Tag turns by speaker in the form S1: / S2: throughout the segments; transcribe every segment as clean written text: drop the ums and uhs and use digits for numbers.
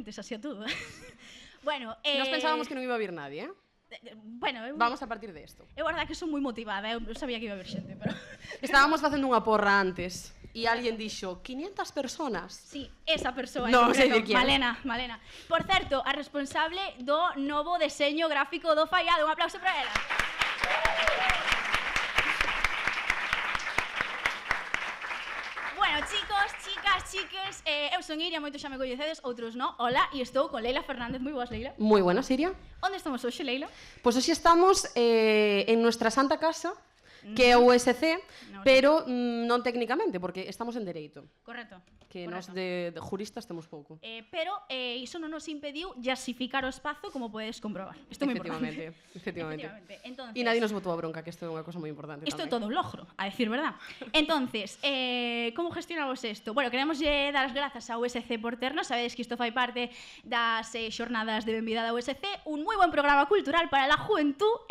S1: mentes así a todo. Bueno,
S2: Nos pensábamos que non iba a vir nadie,
S1: Bueno,
S2: Vamos a partir de isto.
S1: Eu verdad que son moi motivada, eu sabía que iba a haber xente, pero...
S2: Estábamos facendo unha porra antes e alguén dixo 500 personas.
S1: Sí, esa persoa,
S2: Non sei de quién.
S1: Malena. Por certo, a responsable do novo deseño gráfico do Faiado. Un aplauso para ela. Bueno, chicos, chicas, chiques, eu son Iria, moitos xa me coñecedes, outros non. Hola, e estou con Leila Fernández. Moi boas, Leila.
S2: Moi buenas, Iria.
S1: Onde estamos hoxe, Leila?
S2: Pois hoxe estamos en nuestra santa casa, que é o USC, pero non técnicamente, porque estamos en Dereito.
S1: Correcto.
S2: Que nos de juristas temos pouco.
S1: Pero iso non nos impediu jasificar o espazo, como podes comprobar. Isto é moi importante.
S2: Efectivamente.
S1: Entonces,
S2: E nadie nos botou a bronca, que isto é unha cosa moi importante.
S1: Isto é todo un logro, a decir verdad. Entonces, como gestionamos isto? Bueno, queremos dar as grazas ao USC por ternos. Sabedes que isto fai parte das xornadas de benvida da USC, un moi buen programa cultural para a juventud,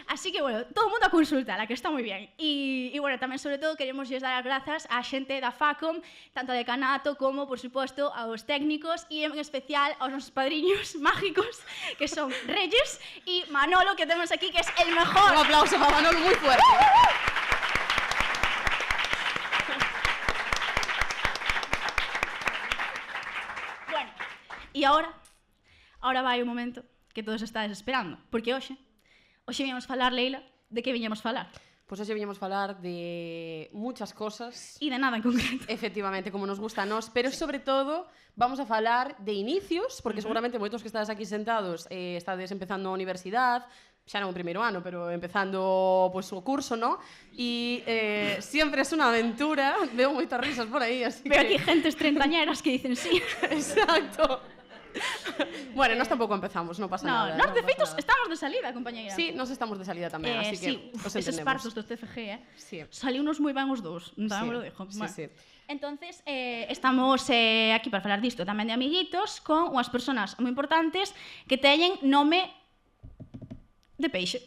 S1: así que, bueno, todo o mundo a consultar, a que está moi bien. E bueno, tamén, sobre todo, queremos dar as grazas á xente da FACOM, tanto a decanato como, por suposto, aos técnicos e, en especial, aos nosos padriños mágicos, que son Reyes e Manolo, que temos aquí, que é el mejor.
S2: Un aplauso para Manolo moi fuerte.
S1: Bueno, e ahora vai o momento que todos estades esperando, porque hoxe viñamos falar, Leila, de que viñamos falar?
S2: Pois hoxe viñamos falar de muchas cosas.
S1: E de nada en concreto.
S2: Efectivamente, como nos gusta a nós, pero sobre todo vamos a falar de inicios, porque seguramente moitos que estades aquí sentados estades empezando a universidade, xa non o primeiro ano, pero empezando pois, o curso, ¿no? E sempre é unha aventura, veo moitas risas por aí, así
S1: Veo
S2: que...
S1: aquí gentes treintañeras que dicen sí.
S2: Exacto. Bueno, nós tampouco empezamos, non pasa nada.
S1: Nós, de
S2: non pasa
S1: feito,
S2: nada.
S1: estamos de salida, compañeira.
S2: Sí, nós estamos de salida tamén, así que
S1: sí,
S2: os
S1: eses
S2: entendemos.
S1: partos do TFG,
S2: Sí.
S1: Saliunos moi ben os dous, tamén me lo dejo.
S2: Sí, sí.
S1: Entonces, estamos aquí para falar disto tamén de amiguitos con unhas persoas moi importantes que teñen nome de peixe.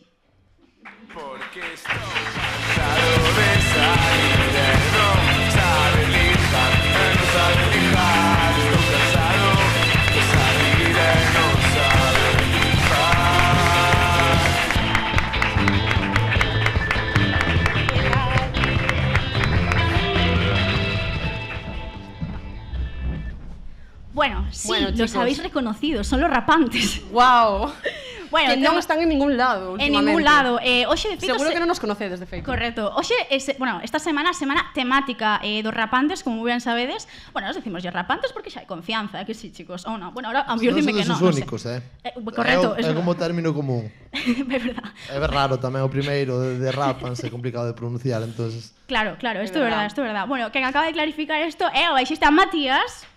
S3: Porque estou cansado de salir e non sabe lijar, non sabe lijar. Estou cansado de salir e non sabe lijar.
S1: Bueno, sí,
S2: Bueno,
S1: los
S2: chicos.
S1: habéis reconocido, son los rapantes.
S2: Wow.
S1: Bueno,
S2: Que non están en ningún lado
S1: en
S2: últimamente.
S1: ningún lado. Hoxe, de feito,
S2: Seguro que non nos conocedes, de feito.
S1: Correcto. Hoxe, bueno, esta semana temática dos rapantes, como ben sabedes. Bueno, nos decimos ya rapantes porque xa hai confianza, que sí, chicos, ou non. Bueno, ahora a mellor dime que non.
S4: Non son os únicos,
S1: Correcto,
S4: é como término común.
S1: É verdad.
S4: É raro tamén o primeiro de rapanse, é complicado de pronunciar, entonces.
S1: Claro, isto é verdad. Bueno, quen acaba de clarificar isto é o baixista Matías.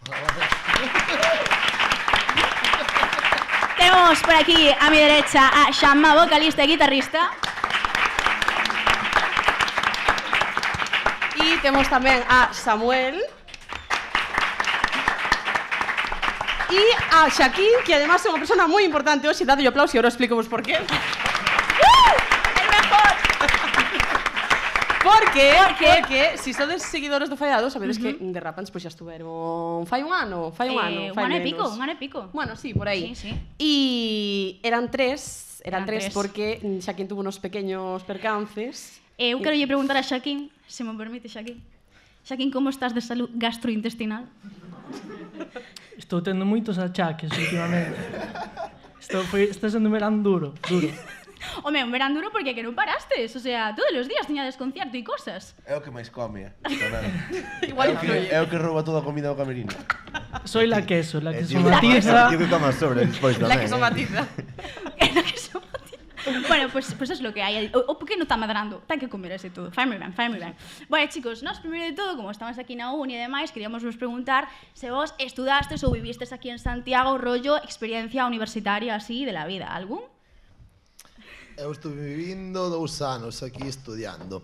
S1: Temos por aquí a mi derecha a Xamma, vocalista e guitarrista.
S2: E temos tamén a Samuel. E a Xaquín, que además é unha persona moi importante hoxe. Dade o aplauso e agora explico vos por qué.
S1: El mejor.
S2: Porque si sodes seguidores do Faiado, sabedes que de Rapans pois xa estuveron fai un ano, fai
S1: Un ano e pico.
S2: Bueno, sí, por aí.
S1: Sí.
S2: E eran tres
S1: tres.
S2: porque Xaquín tuvo unos pequeños percances.
S1: Eu quero lle preguntar a Xaquín, se me permite, Xaquín. Xaquín, como estás de salud gastrointestinal?
S5: Estou tendo moitos achaques últimamente. Está sendo un verán duro.
S1: Home, un verán duro porque que non parastes. O sea, todos os días tiñades concierto e cosas.
S6: É o que máis come,
S2: Igual
S6: é o que rouba toda a comida ao camerino.
S5: Soy la queso
S6: Tío
S5: matiza.
S6: que coma sobre despois tamén.
S2: La que somatiza.
S1: Bueno, pues es lo que hai. O pequeno está madrando, ten que comer ese todo. Fai moi ben. Bueno, chicos, nós primeiro de todo, como estamos aquí na uni e demais, queríamos vos preguntar se vos estudastes ou vivistes aquí en Santiago, rollo experiencia universitaria así de la vida, algún?
S4: Eu estuve vivindo 2 anos aquí estudiando.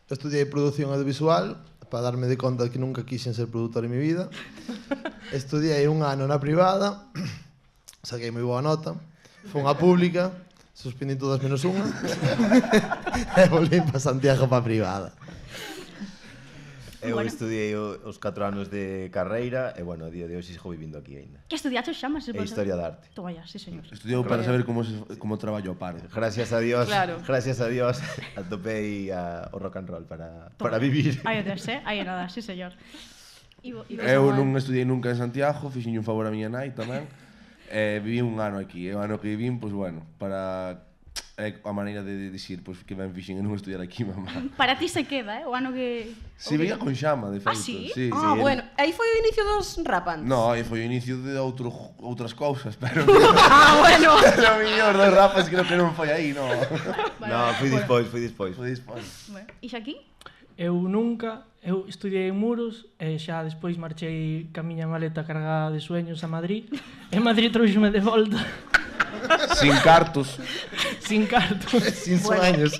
S4: Eu estudiei produción audiovisual, para darme de conta que nunca quixen ser produtor en mi vida. Estudiei 1 ano na privada, saquei moi boa nota, fun a pública, suspendí todas menos unha, e volví para Santiago para a privada.
S7: Eu
S1: Bueno.
S7: estudiei os 4 anos de carreira e, bueno, a día de hoxe sigo vivindo aquí aínda.
S1: Que estudiaches xa, mas...
S7: E Historia de Arte.
S1: Toma ya, sí, señor.
S6: Estudiou para saber como traballo o paro.
S7: Gracias a Dios,
S2: Claro.
S7: atopei o rock and roll para vivir.
S1: Aí o tes, aí nada, sí, señor.
S6: Eu non estudiei nunca en Santiago, fixenlle un favor a miña nai tamén. Viví un ano aquí, e o ano que vivín, pois bueno, para a maneira de dicir, pois que ben fixen en non estudiar aquí, mamá.
S1: Para ti se queda, o ano que...
S6: Si veía con Xama, de feito.
S1: sí?
S2: Bueno, aí foi o inicio dos rapantes.
S6: No, aí foi o inicio de outras cousas, pero...
S2: Bueno.
S6: Pero o millor dos rapas creo que non foi aí, no.
S7: No, fui despois.
S6: Foi despois.
S1: Bueno, e xa aquí?
S5: Eu estudiei en Muros e xa despois marchei ca miña maleta cargada de sueños a Madrid. E Madrid trouxome de volta
S6: Sin cartos.
S5: sin cartos,
S4: Sin sueños.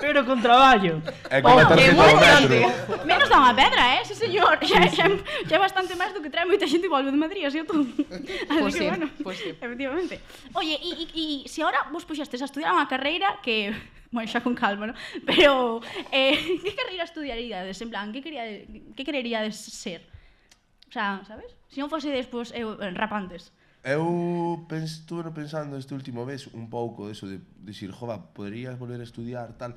S5: pero con traballo.
S6: E con a tarjeta do metro.
S1: Menos dá unha pedra, sí, señor. Xa é bastante máis do que trae moita xente e volve de Madrid, así o todo. Así
S2: Pues
S1: que,
S2: sí,
S1: bueno,
S2: pues sí.
S1: efectivamente. Oye, e se ahora vos puxestes a estudiar unha carreira que... Bueno, xa con calma, ¿no? Pero, que carreira estudiaríades? En plan, que quereríades ser? O sea, sabes? Se non fosedes, pues, rapantes.
S6: Eu estuve pensando este último vez un pouco deso de dicir, jova, poderías volver a estudiar, tal.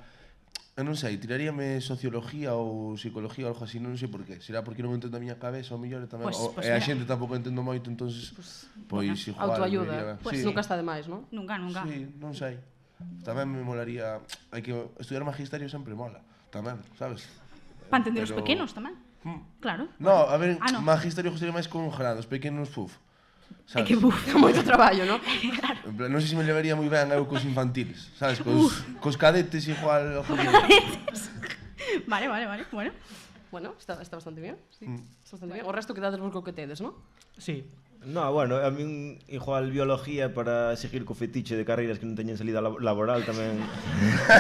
S6: Eu non sei, tiraríame sociología ou psicología ou algo así, non sei por qué. Será porque non entendo a miña cabeza, ou mellor, e tamén,
S1: Pues
S6: e a
S1: mira.
S6: xente tampouco entendo moito, entonces, pois igual...
S2: Autoayuda.
S6: Pues,
S2: Nunca está de máis, non?
S1: Nunca.
S6: Sí, non sei. Tamén me molaría... Hai que estudiar magisterio sempre mola, tamén, sabes?
S1: Para entender os
S6: Pero-
S1: pequenos tamén. Claro.
S6: No, a ver,
S1: Ah, no.
S6: magisterio sería máis con grados, pequenos, puf.
S1: É
S6: Sabes?
S1: que buf.
S2: Moito traballo, non?
S6: En plan, non sei se me levaría moi ben eu cos infantiles, sabes? Cos cadetes igual...
S1: Vale. Bueno.
S2: Bueno, está bastante bien. Sí. Está bastante bien. O resto quedades vos co que tedes, non?
S5: Sí.
S7: No, bueno, a min igual biología para seguir co fetiche de carreiras que non teñen salida laboral tamén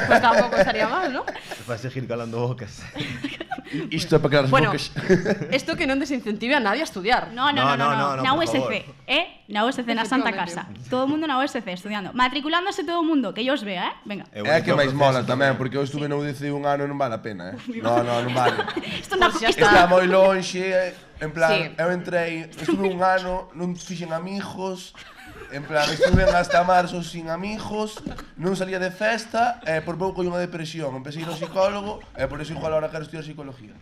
S2: Pues tampouco estaría mal, non?
S7: para seguir calando bocas.
S6: Isto é para crear as
S2: Bueno,
S6: bocas.
S2: isto que non desincentive a nadie a estudiar.
S1: No,
S7: No,
S1: na
S7: por
S1: USC, na USC, na Santa Casa. Todo o mundo na USC estudiando. Matriculándose todo o mundo, que yo os vea, Venga.
S6: É a que máis mola tamén, porque eu estuve no UDC un ano e non vale a pena, No, non vale.
S1: Isto na
S2: Pues xa
S6: Está moi lonxe, en plan,
S2: Sí.
S6: eu estuve un ano, non fixen amigos, en plan, estuve hasta marzo sin amigos, non salía de festa, e por pouco unha depresión, empecé a ir ao psicólogo, e por eso igual ahora quero estudiar psicología.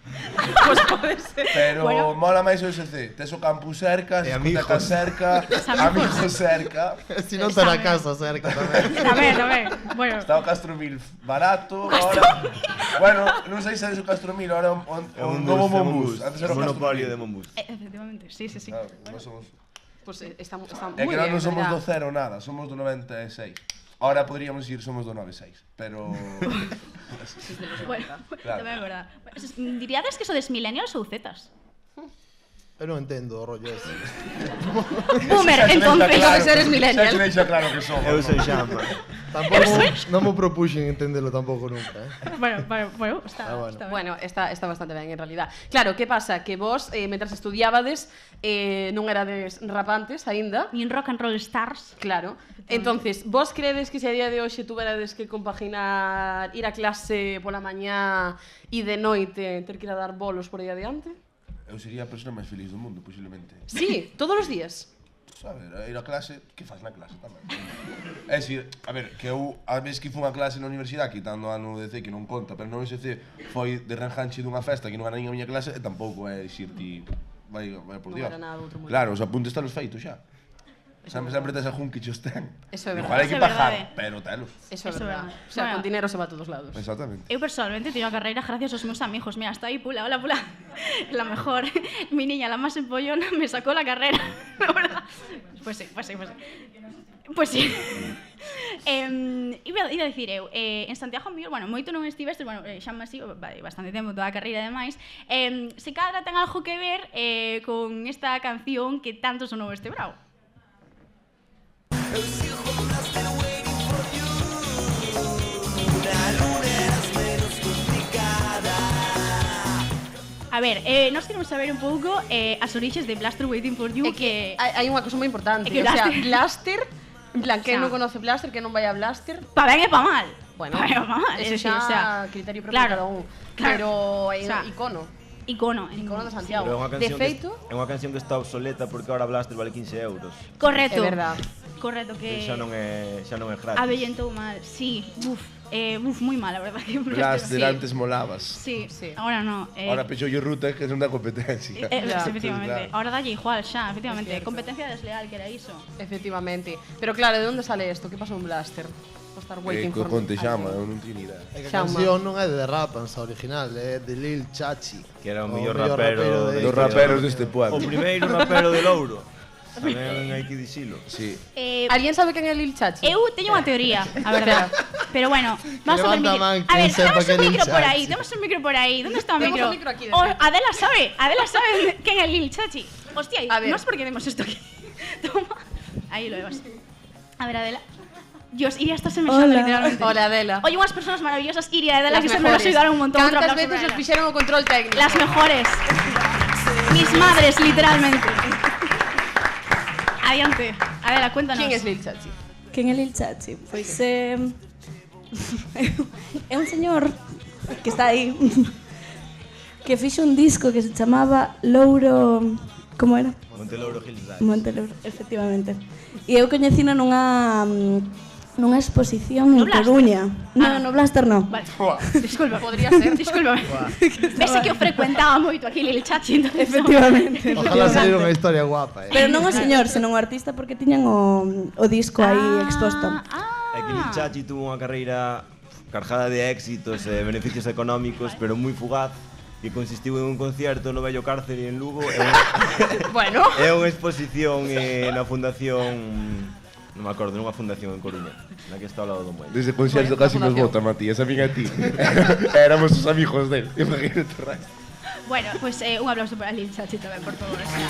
S2: Pues pode ser.
S6: Pero
S1: Bueno.
S6: mola máis o SC, tes o campus cerca,
S7: E
S6: discotecas cerca, amigos cerca,
S4: Si non está na casa cerca tamén.
S1: Tamén. Bueno,
S6: está o Castromil barato, ahora... Bueno, non sei se é o Castromil, ahora é un novo Monbus, antes era o
S7: monopolio de
S6: Castromil.
S7: Monbus.
S1: efectivamente, sí.
S6: Claro, nós somos...
S2: Pues está moi
S6: É que
S2: bien,
S6: nós non somos do
S2: verdad.
S6: cero nada, somos do 96. Ahora podríamos ir somos do 96, pero...
S1: Bueno,
S6: Claro.
S1: tamén é verdad. Diríades que sodes millennials ou zetas?
S4: Eu non entendo o rollo ese.
S1: Boomer, entonces.
S2: Entonces eres millennial.
S6: Xa se deixa claro que somos.
S7: Eu sou Xama.
S4: Tampouco non me propuxen entendelo tampouco nunca,
S1: Bueno, está,
S4: Ah, bueno.
S1: está ben.
S2: Bueno, está bastante ben en realidad. Claro, que pasa? Que vos, mentras estudiabades, non erades rapantes aínda.
S1: Nin rock and roll stars.
S2: Claro. Entonces, vos credes que se a día de hoxe tuverades que compaginar ir a clase pola mañá e de noite ter que ir a dar bolos por aí adiante?
S6: Eu sería a persona máis feliz do mundo, posiblemente.
S2: Sí, todos os días.
S6: Saber, ir a clase, que faz na clase tamén? É dicir, a ver, que eu a vez que fui unha clase na universidade, quitando a no UDC que non conta, pero no USC foi de ranjanche dunha festa que non era nin a miña clase, e tampouco é dicir ti, vai por
S2: Non
S6: Dios.
S2: era nada do outro mundo.
S6: Claro, os apuntes están os feitos xa. Sempre tes algún que chos ten.
S2: Eso é verdade.
S6: Igual hai que
S1: Eso é
S6: pagar,
S1: verdade.
S6: pero telos.
S2: Eso é
S1: Eso é
S2: verdade.
S1: verdade.
S2: O sea,
S1: Bueno.
S2: con dinero se va a todos lados.
S6: Exactamente.
S1: Eu personalmente teño a carreira gracias aos meus amigos. Mira, está aí Pula, hola Pula. La mejor, mi niña, la más empollona, me sacó la carrera. La verdad. Pues sí. Pues sí. Iba a dicir eu, en Santiago Mellor, bueno, moito non estivestes, bueno, xa me sigo bastante tempo toda a carreira e demais, se cadra ten algo que ver con esta canción que tanto sonou este bravo. A ver, nós queremos saber un pouco as orixes de Blaster Waiting for You,
S2: É que
S1: que
S2: hai unha cosa moi importante,
S1: É que
S2: o sea,
S1: Blaster-
S2: Blaster, en plan, que
S1: O sea,
S2: non conoce Blaster, que non vai a Blaster,
S1: pa ben e pa mal.
S2: bueno,
S1: pa ben e pa mal,
S2: eso
S1: é dicir,
S2: xa
S1: o sea,
S2: criterio propio
S1: claro,
S2: de cada un.
S1: claro.
S2: Pero é
S1: O sea,
S2: icono.
S1: Icono.
S2: Icono de
S7: Pero
S2: Santiago.
S7: é unha
S2: De
S7: canción
S2: feito,
S7: é unha canción que está obsoleta porque ahora Blaster vale 15 euros.
S1: Correcto.
S2: é verdad.
S1: Correcto, que
S7: Xa non é gratis.
S1: avellentou mal. Sí, moi mal, a verdad. Que
S6: Blaster
S1: sí.
S6: antes molabas.
S1: Sí,
S2: Sí.
S1: ahora no.
S6: Ahora pechou yo ruta que non dá competencia.
S2: Ya,
S1: efectivamente.
S6: claro.
S1: Ahora dalle igual xa, efectivamente.
S2: Es cierto.
S1: Competencia desleal, que era iso.
S2: Efectivamente. Pero claro, de onde sale isto? Que pasou en Blaster? Por estar waiting
S6: Co
S2: for
S6: conte xama,
S2: alguén.
S6: eu non teño ni idea.
S4: É que a
S2: Xauma.
S4: canción non é de Rapans, a original, é de Lil Chachi.
S7: Que era o
S4: O
S7: mellor
S4: mellor
S7: rapero
S4: rapero
S6: Dos raperos deste pueblo.
S7: O primeiro rapero de Louro. Tamén hai que dicilo.
S6: Sí.
S2: Alguén sabe quen é Lil Chachi?
S1: Eu teño unha teoría, a verdad. Pero bueno, vamos a ver
S4: Levanta a man quen sepa
S1: temos
S4: que
S1: un
S4: Lil
S1: micro por
S4: Chachi.
S1: aí, temos un micro por aí. ¿Dónde está o
S2: Temos
S1: micro?
S2: un micro aquí, de
S1: Oh,
S2: feito.
S1: Adela sabe quen é Lil Chachi. Hostia,
S2: A ver.
S1: no es porque demos esto aquí. Toma. Ahí lo llevas. A ver, Adela. Dios, Iria está semellando literalmente.
S2: Hola, Adela.
S1: Oye, unas personas maravillosas, Iria y Adela,
S2: Las
S1: que se me
S2: mejores.
S1: las ayudaron un montón. Otro
S2: Cantas
S1: aplauso
S2: veces
S1: para
S2: os
S1: Adela.
S2: fixeron o control técnico?
S1: Las mejores. Mis madres, literalmente. Adiante. Adela, cuéntanos.
S2: Quen é Lil Chachi?
S8: Quen é Lil Chachi? Pois é un señor que está aí que fixo un disco que se chamaba Louro... Como era?
S7: Montelouro Hills Drive.
S8: Montelouro, efectivamente. E eu coñecino nunha exposición en
S1: Blaster?
S8: Coruña.
S1: Ah.
S8: No Blaster no.
S1: Vale. Disculpa.
S2: Podría ser.
S1: Discúlpame. Ves que o frecuentaba moito aquí Lil Chachi. entonces-
S8: Efectivamente.
S4: Ojalá salir unha historia guapa,
S8: Pero non o señor, senón o artista porque tiñan o disco aí exposto.
S7: É que Lil Chachi tuvo unha carreira cargada de éxitos e beneficios económicos, pero moi fugaz, que consistiu en un concierto no vello cárcere en Lugo e
S2: Bueno.
S7: é unha exposición na fundación, non me acordo, nunha fundación en Coruña, na que está ao lado do muelle.
S6: Desde concierto casi nos vota, Matías, a min a ti. Éramos os amigos dele. Imagínate, Ray.
S1: Bueno, pues un aplauso para Lil Chachi también, por favor. O sea,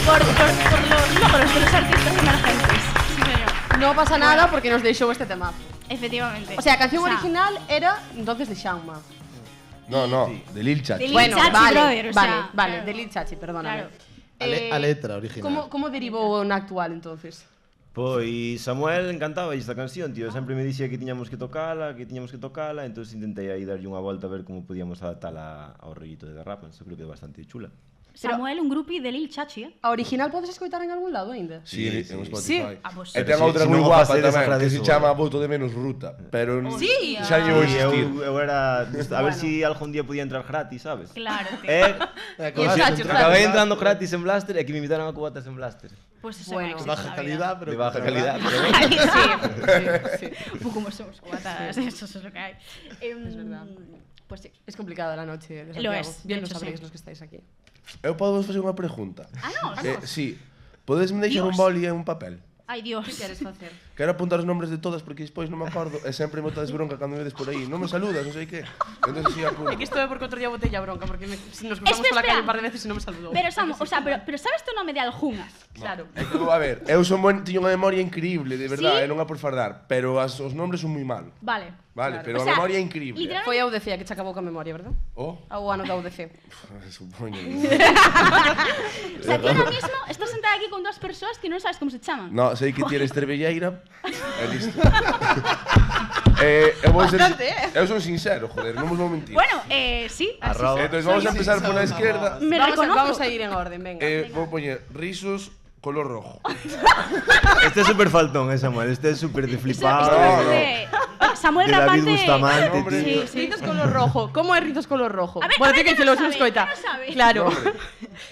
S1: por los logros de los artistas emergentes. Sí, señor.
S2: No pasa nada porque nos deixou este tema.
S1: Efectivamente.
S2: O sea, a canción original era entonces de Xauma.
S6: No, de Lil Chachi.
S1: De Lil
S2: Bueno,
S1: Chachi,
S2: vale,
S1: brother, o
S2: vale,
S1: sea,
S2: vale,
S1: claro.
S2: de Lil Chachi, perdóname.
S1: Claro.
S4: A letra original.
S2: Como derivou na actual entonces?
S7: Pois Samuel encantaba esta canción, tío, sempre me dixía que tiñamos que tocala, entonces intentei aí darlle unha volta a ver como podíamos adaptala ao rollito de The Rapans, eu creo que é bastante chula.
S1: Samuel, un grupi de Lil Chachi, eh?
S2: A original podes escoitar en algún lado ainda?
S6: Sí, en Spotify.
S2: Sí.
S1: Ah, pues
S6: E
S1: sí.
S6: ten outra
S7: Si
S6: moi
S7: non o
S6: guapa
S7: facedes,
S6: tamén, que
S7: agradezo,
S6: se chama Voto de Menos Ruta, pero
S2: Sí.
S6: xa lle vou
S7: E
S6: existir.
S7: eu era a ver si algún día podía entrar gratis, sabes?
S1: Claro, tío.
S2: Chachi,
S7: Acabei entrando gratis en Blaster e que me invitaron a cubatas en Blaster.
S1: Pues es
S2: Bueno,
S1: un éxito,
S4: Baja
S1: la
S4: calidad,
S1: verdad.
S4: pero...
S7: De baja calidad, pero
S2: Sí.
S1: Un poco como somos cubatas, eso es lo que hay. Es
S2: verdad.
S1: Pues sí.
S2: Es complicada la noche de
S1: Lo
S2: Santiago.
S1: es,
S2: Bien
S1: de
S2: lo
S1: hecho,
S2: sabréis
S1: sí.
S2: los que estáis aquí.
S6: Eu podo vos facer unha pregunta.
S1: Ah, no.
S6: Sí, podes me deixar un
S1: Dios.
S6: boli e un papel?
S1: Ay, Dios.
S2: Que queres facer?
S6: Quero apuntar os nombres de todas porque despois non me acordo e sempre me botas bronca cando me vedes por aí. Non me saludas, non sei que. Entón si apunto.
S2: É que isto é porque outro día botei a bronca porque nos cruzamos
S1: Espera,
S2: pola calle
S1: espera.
S2: un par de veces e non me saludou.
S1: Pero, Samu, o sea, pero sabes tu nome de algunha?
S2: Claro.
S6: É que, a ver, eu son tiño unha memoria increíble, de verdade,
S1: ¿Sí?
S6: e non a por fardar, pero os nombres son moi malos.
S1: Vale.
S6: Vale,
S2: Claro.
S6: pero
S1: O
S6: a
S1: sea,
S6: memoria é increíble.
S1: literalmente-
S2: Foi a UDC a que che acabou ca memoria, verdad?
S6: Oh,
S2: A o ano da UDC.
S6: supoño.
S1: O sea, ti ahora mismo estás sentada aquí con dos persoas que non sabes como se chaman.
S6: No, sei que ti eres cervelleira. E listo. Eu vou ser
S2: Bastante,
S6: eu son sincero, joder, non vos vou mentir.
S1: Bueno, sí, así
S7: Arroba.
S6: Entonces vamos a empezar por la izquierda.
S1: me reconozco.
S2: Vamos a ir en orden, venga.
S6: Vou poñer risos color rojo.
S7: este é super faltón, Samuel, este é super de
S1: Esto
S7: flipado.
S1: es de Samuel
S7: De David
S1: Ramante.
S7: Bustamante,
S6: Hombre.
S1: Sí, sí.
S2: Rizos color rojo. ¿Cómo es rizos color rojo?
S1: A ver,
S2: bueno,
S1: a ver,
S2: tiene que
S1: ¿qué no
S2: decirlo, se
S1: sabe?
S2: escoita.
S1: ¿Qué no sabe?
S2: Claro.
S6: Nombre.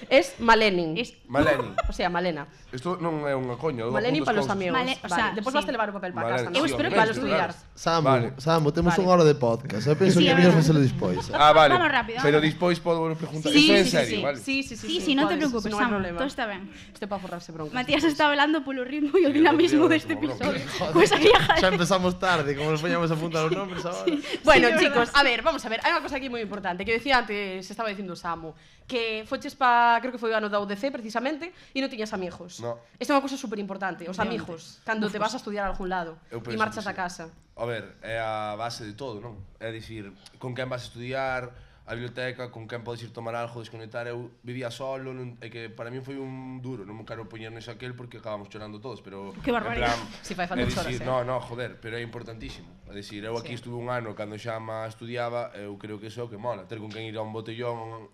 S2: Es Malenin.
S1: Es
S6: Maleni.
S2: O sea, Malena.
S6: Isto non é unha coña.
S2: Malenin para los amigos.
S1: Male- o sea,
S2: después
S1: sí.
S2: vas a levar o papel para
S6: Malenin,
S2: casa, ¿no?
S1: Eu espero que
S2: Para
S1: sí.
S2: estudiar.
S4: Samu,
S6: Vale.
S4: Samu, temos
S2: Vale.
S4: unha hora de podcast. Eu penso
S1: Sí,
S4: que
S1: é
S4: deberías
S1: verdad.
S4: facelo despois.
S6: Ah, vale.
S1: Vamos rápido,
S6: Pero
S1: vamos.
S6: despois podo volver a preguntar.
S2: Sí,
S6: Isto é en
S2: sí,
S6: serio,
S2: sí.
S6: vale?
S1: Sí, sí, no te
S2: puedes,
S1: preocupes,
S2: no hay
S1: Samu,
S2: problema.
S1: todo está ben.
S2: Este para forrarse bronca.
S1: Matías está velando polo ritmo e o dinamismo
S6: Dios,
S1: deste
S6: como bronca.
S1: episodio. Pues aquí
S4: Xa empezamos tarde, como nos poñamos a apuntar os nombres agora.
S2: Bueno,
S1: Sí, de
S2: chicos,
S1: verdad.
S2: a ver, vamos a ver. Hai unha cosa aquí moi importante que decía antes, estaba dicindo Samu, que foches pa, creo que foi o ano da UDC precisamente, e non tiñas amigos.
S6: No.
S2: Esta é unha cosa super importante, os amigos, cando te vas a estudiar a algún lado
S6: Eu
S2: e
S6: penso
S2: marchas
S6: que
S2: a casa.
S6: A ver, é a base de todo, non? É dicir, con quen vas a estudiar, a biblioteca, con quen podes ir tomar algo, desconectar. Eu vivía solo, é que para mí foi un duro, non me quero poñernos aquel porque acabamos chorando todos, pero...
S1: Qué barbaridade.
S2: Si fai falta
S6: é
S2: choras,
S6: dicir,
S2: eh.
S6: no, joder, pero é importantísimo. É dicir, eu aquí estuve un ano cando xa má estudiaba, eu creo que iso é o que mola, ter con quen ir a un botellón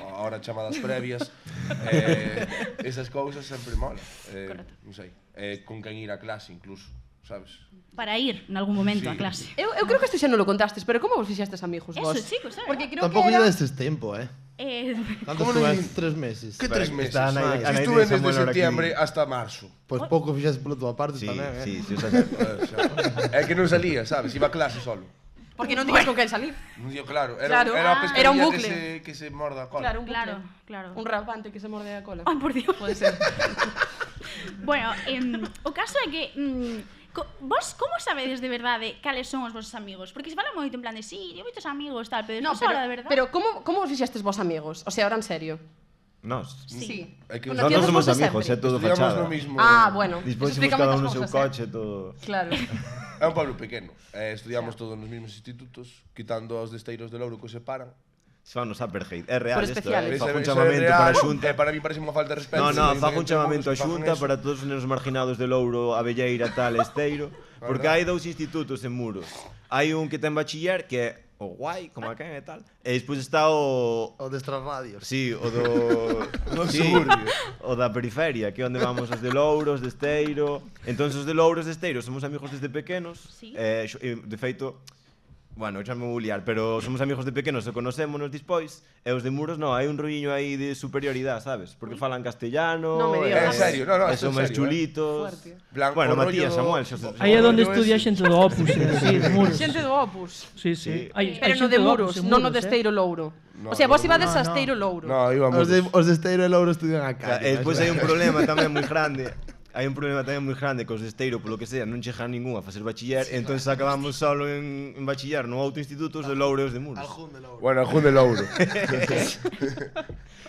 S6: ahora chamadas previas, esas cousas sempre mola. Non sei, con quen ir a clase incluso, sabes?
S1: Para ir en algún momento a clase.
S2: Eu creo que isto xa non lo contastes, pero como vos fixestes amigos vos?
S1: Eso, chicos, é
S2: Porque creo
S4: Tampouco
S2: que
S4: lle
S2: era...
S4: destes tempo, Canto
S6: Como non
S4: estuve? 3 meses.
S6: Que 3 meses?
S7: Está na
S6: Estuve
S7: idea de
S6: desde
S7: Samuel ahora aquí.
S6: septiembre hasta marzo.
S4: Pois pouco fixes pola túa parte
S7: Sí,
S4: tamén,
S7: sí, o sea,
S6: É que non salía, sabes? Iba a clase solo.
S2: Porque non tiñas con quen salir.
S6: Non digo, claro,
S2: Claro.
S6: era a pescaría
S2: Era un bucle.
S6: que se morda a cola.
S2: Claro, un
S1: Claro,
S2: bucle.
S1: claro.
S2: Un rapante que se morde a cola.
S1: Ay, por Dios.
S2: Pode ser.
S1: Bueno, o caso é que vos como sabedes de verdade cales son os vosos amigos? Porque se fala moito en plan de sí, eu moitos amigos, tal, pero
S2: No,
S1: despois ahora de verdade.
S2: pero como vos fixestes vos amigos? O sea, ahora en serio.
S7: Nós.
S2: Sí.
S6: É que
S7: Nós non
S2: Conocíades
S7: somos
S2: vos de
S7: amigos, é
S2: sempre?
S7: todo
S6: estudiamos
S7: fachada.
S6: no mismo.
S2: Bueno.
S7: Dispoñemos
S2: Explícame
S7: cada
S2: outras
S7: un no seu
S2: cousas,
S7: coche, todo...
S2: Claro.
S6: É un pueblo pequeno. Estudiamos todos nos mesmos institutos, quitando os de Esteiros de Louro que os separan.
S7: Se van nos Uppergate. É real
S2: Por
S7: isto,
S2: especiales.
S7: Fago un
S6: Eso é
S7: chamamento
S6: real,
S7: para a Xunta.
S6: Para mí parece unha falta de respeto.
S7: No, fago un
S6: Evidentemente,
S7: chamamento a
S6: que fagan
S7: Xunta
S6: eso.
S7: para todos os nenos marginados de Louro, Abelleira, tal, Esteiro, porque hai 2 institutos en Muros. Hai un que ten bachiller, que é o guai, como a quen e tal, e despois está o...
S4: O de Estrarradios.
S7: Sí, o do... sí, o da periferia, que é onde vamos os de Louro, os de Esteiro. Entón, os de Louro, os de Esteiro, somos amigos desde pequenos.
S1: Sí.
S7: De feito, bueno, xa me vou liar, pero somos amigos de pequenos e conocémonos despois, e os de Muros non, hai un rolliño aí de superioridade, sabes? Porque falan castellano,
S2: Non me digas.
S6: En serio, no,
S7: e son
S6: en
S7: máis
S6: serio,
S7: chulitos.
S2: Fuerte.
S6: Plan,
S7: Bueno,
S6: o
S7: Matías,
S6: rollo-
S7: Samuel, xa se...
S5: Aí é onde
S6: rollo
S5: estudia
S6: ese.
S5: xente do Opus, sí, de Muros.
S2: Xente do Opus.
S5: Sí, sí. Hai
S2: Pero no
S5: xente
S2: de
S5: do
S2: Muros,
S5: Opus en
S2: non no de
S5: Muros,
S2: Esteiro Louro.
S6: No,
S2: O sea, vos
S6: no,
S2: ibades
S5: no,
S2: a
S5: no.
S2: Esteiro Louro.
S6: No, íbamos.
S4: Os de Esteiro e Louro estudian a Cádiz.
S7: E despois hai un problema tamén moi grande. Hai un problema tamén moi grande que os de Esteiro, polo que sea, non chegan ningún a facer bachiller, e entón acabamos solo en bachiller no outro instituto os de Louro e os de Muros.
S4: Aljún de Louro.
S6: Bueno, Jun de Louro.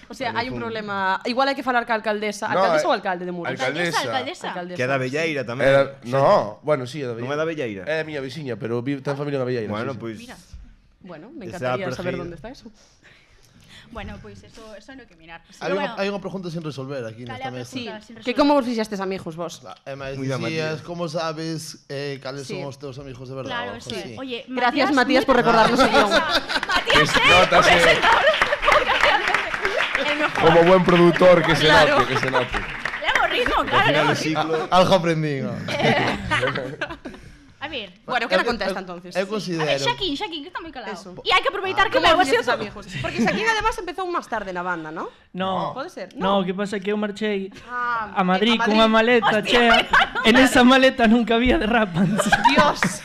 S2: O sea, hai un problema. Igual hai que falar ca alcaldesa.
S6: No,
S2: Alcaldesa ou alcalde de Muros?
S6: alcaldesa.
S2: Alcaldesa.
S7: Que é da Belleira tamén.
S6: No, bueno, sí, é da
S7: Non é da Belleira?
S6: É a miña veciña, pero ten familia en Belleira.
S7: Bueno,
S6: sí, sí.
S7: pois...
S2: Mira. Bueno, me
S7: Esa
S2: encantaría saber
S7: pergeida.
S2: dónde está eso.
S1: Bueno, pois eso hai que mirar. Así
S4: Hai
S1: que,
S4: unha,
S1: bueno,
S4: hai unha pregunta sin resolver aquí
S1: dale
S4: nesta
S1: a
S4: mesa.
S1: pregunta
S2: Sí.
S1: sin
S2: Que
S1: resolver.
S2: como vos fixestes amigos vos?
S4: E máis
S7: Muy bien,
S4: dicías,
S7: Matías.
S4: como sabes cales
S2: Sí.
S4: son os teus amigos de verdade?
S1: Claro,
S4: ou algo
S1: sí.
S4: así.
S1: Oye,
S2: Gracias, Matías, por recordarnos el guión.
S1: Matías,
S6: Nótase,
S1: el mejor.
S6: como buen productor que se
S2: Claro.
S6: note, que se note.
S1: Le hago ritmo,
S7: Ao
S1: claro, le
S7: final
S1: hago
S7: do
S1: ritmo.
S7: ciclo...
S4: Algo aprendín, ó.
S1: A ver,
S2: Bueno, que la contesta entonces.
S4: Eu
S1: a ver,
S4: considero...
S1: Shaquín, que está moi calado.
S2: Eso.
S1: E hai que aproveitar que
S2: ¿Cómo
S1: leva
S2: vos fixestes
S1: así
S2: amigos? Porque Shaquín además empezou máis tarde na banda, ¿no?
S5: No.
S2: Pode ser?
S5: No, o que pasa é que eu marchei a
S2: Ah,
S5: Madrid
S2: a
S5: cunha maleta chea. En esa maleta nunca había de Rapans.
S2: Dios.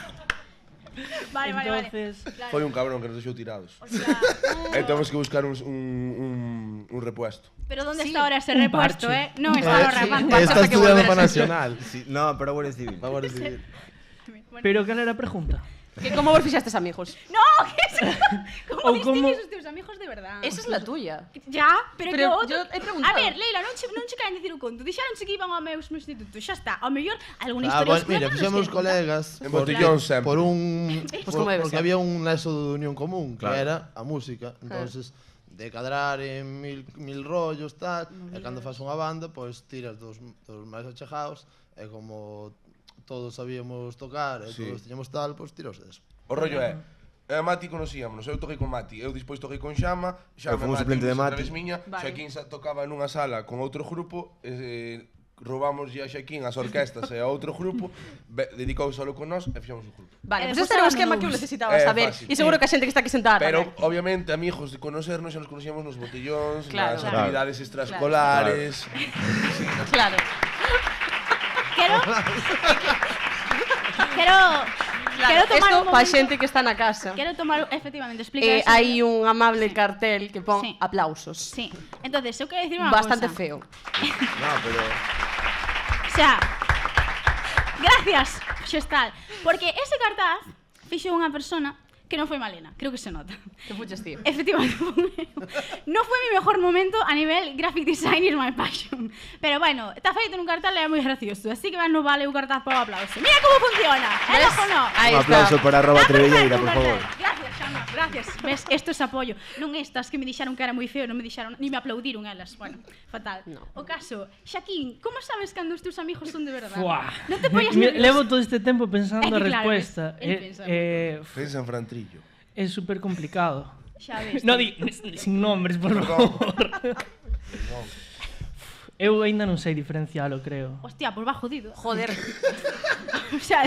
S1: Vale, vale, vale.
S5: Entonces,
S1: Claro.
S6: Foi un cabrón que nos deixou tirados.
S1: O sea,
S6: E temos que buscar un repuesto.
S1: pero ¿dónde
S2: Sí,
S1: está ahora ese
S5: un
S1: repuesto,
S5: parche.
S1: No está ahora repuesto.
S4: Está
S2: Hasta que
S4: estudiando
S2: volver a
S4: para
S2: ser.
S4: Nacional.
S7: Sí, no, para Guardia Civil.
S4: Para Guardia Civil.
S1: Bueno.
S5: pero cal era a pregunta?
S2: Que como vos fixestes amigos?
S1: No, que es... ¿Cómo
S5: Ou
S1: distingues
S5: como-
S1: os teus amigos de verdad?
S2: Esa es la tuya.
S1: Ya, pero,
S2: Pero
S1: que outro...
S2: yo he preguntado.
S1: A ver, Leila, non che caen dicir o conto. Dixeronche que iban ao meu instituto. Xa está. Ao mellor, alguna
S4: Ah,
S1: historia
S4: bueno, mira,
S1: oscura
S4: fixemos
S1: nos
S4: os
S1: queren contar.
S4: colegas
S6: En botellón sempre.
S4: por un
S2: Pues como debe
S4: porque
S2: ser.
S4: había un nexo de unión común, que
S7: Claro.
S4: era a música. Entonces, de cadrar en mil rollos tal, e cando fas unha banda, pois tiras dos máis achegados, e como todos sabíamos tocar, e
S6: Sí.
S4: todos tiñamos tal, pois tiros deso.
S6: O rollo é, a Mati conocíamos, eu toquei con Mati, eu despois toquei con Xama,
S7: Eu fui un suplente de Mati.
S6: miña,
S2: Vale.
S6: Xaquín tocaba nunha sala con outro grupo, roubamos a Xaquín as orquestas e a outro grupo, dedicou solo con nós e fixemos un grupo.
S2: Vale,
S1: Despois
S2: pues este era o
S1: eran
S2: esquema que eu
S1: números.
S2: necesitaba saber.
S6: Fácil.
S2: E seguro que a xente que está aquí sentada
S6: Pero,
S2: tamén.
S6: obviamente, amigos de conocernos xa nos conocíamos nos botellóns,
S2: Claro.
S6: nas
S2: Claro.
S6: actividades extraescolares.
S2: Claro.
S1: Quero tomar
S2: Esto
S1: un
S2: pa
S1: momento.
S2: xente que está na casa.
S1: Quero tomar, efectivamente, explica eso.
S2: Hai un amable cartel que pon
S1: Sí.
S2: aplausos.
S1: Sí. Entonces, eu quero dicir unha
S2: Bastante
S1: cosa.
S2: feo.
S7: No, pero...
S1: O sea, gracias, Xestal. Porque ese cartaz fixo unha persona que non foi Malena, creo que se nota.
S2: Que fuches ti.
S1: Efectivamente, non foi mi mejor momento a nivel graphic design is my passion. Pero bueno, está feito nun cartel e é moi gracioso, así que non vale un cartaz para o aplauso. Mira como funciona, é loco no.
S2: Ahí
S7: Un aplauso
S2: está.
S7: para arroba
S1: Está
S7: Trevelleira,
S1: perfecto,
S7: por
S1: un
S7: favor.
S1: cartel. Gracias, Xama, gracias. Ves, esto es apoyo. Non estas que me dixeron que era moi feo, non me dixeron, ni me aplaudiron elas. Bueno, fatal.
S2: No.
S1: O caso, Xaquín, como sabes cando os teus amigos son de verdade?
S5: Fuá.
S1: Non te poñas nervioso.
S5: Levo todo este tempo pensando
S1: É que
S5: a
S1: claro,
S5: respuesta.
S1: ves, él pensa.
S6: Pensa en Fran Trillo.
S5: É super complicado.
S1: Xa ves.
S5: No, sin nombres, por favor. Eu aínda non sei diferencialo, creo.
S1: Hostia, pois va jodido.
S2: Joder.
S1: O sea,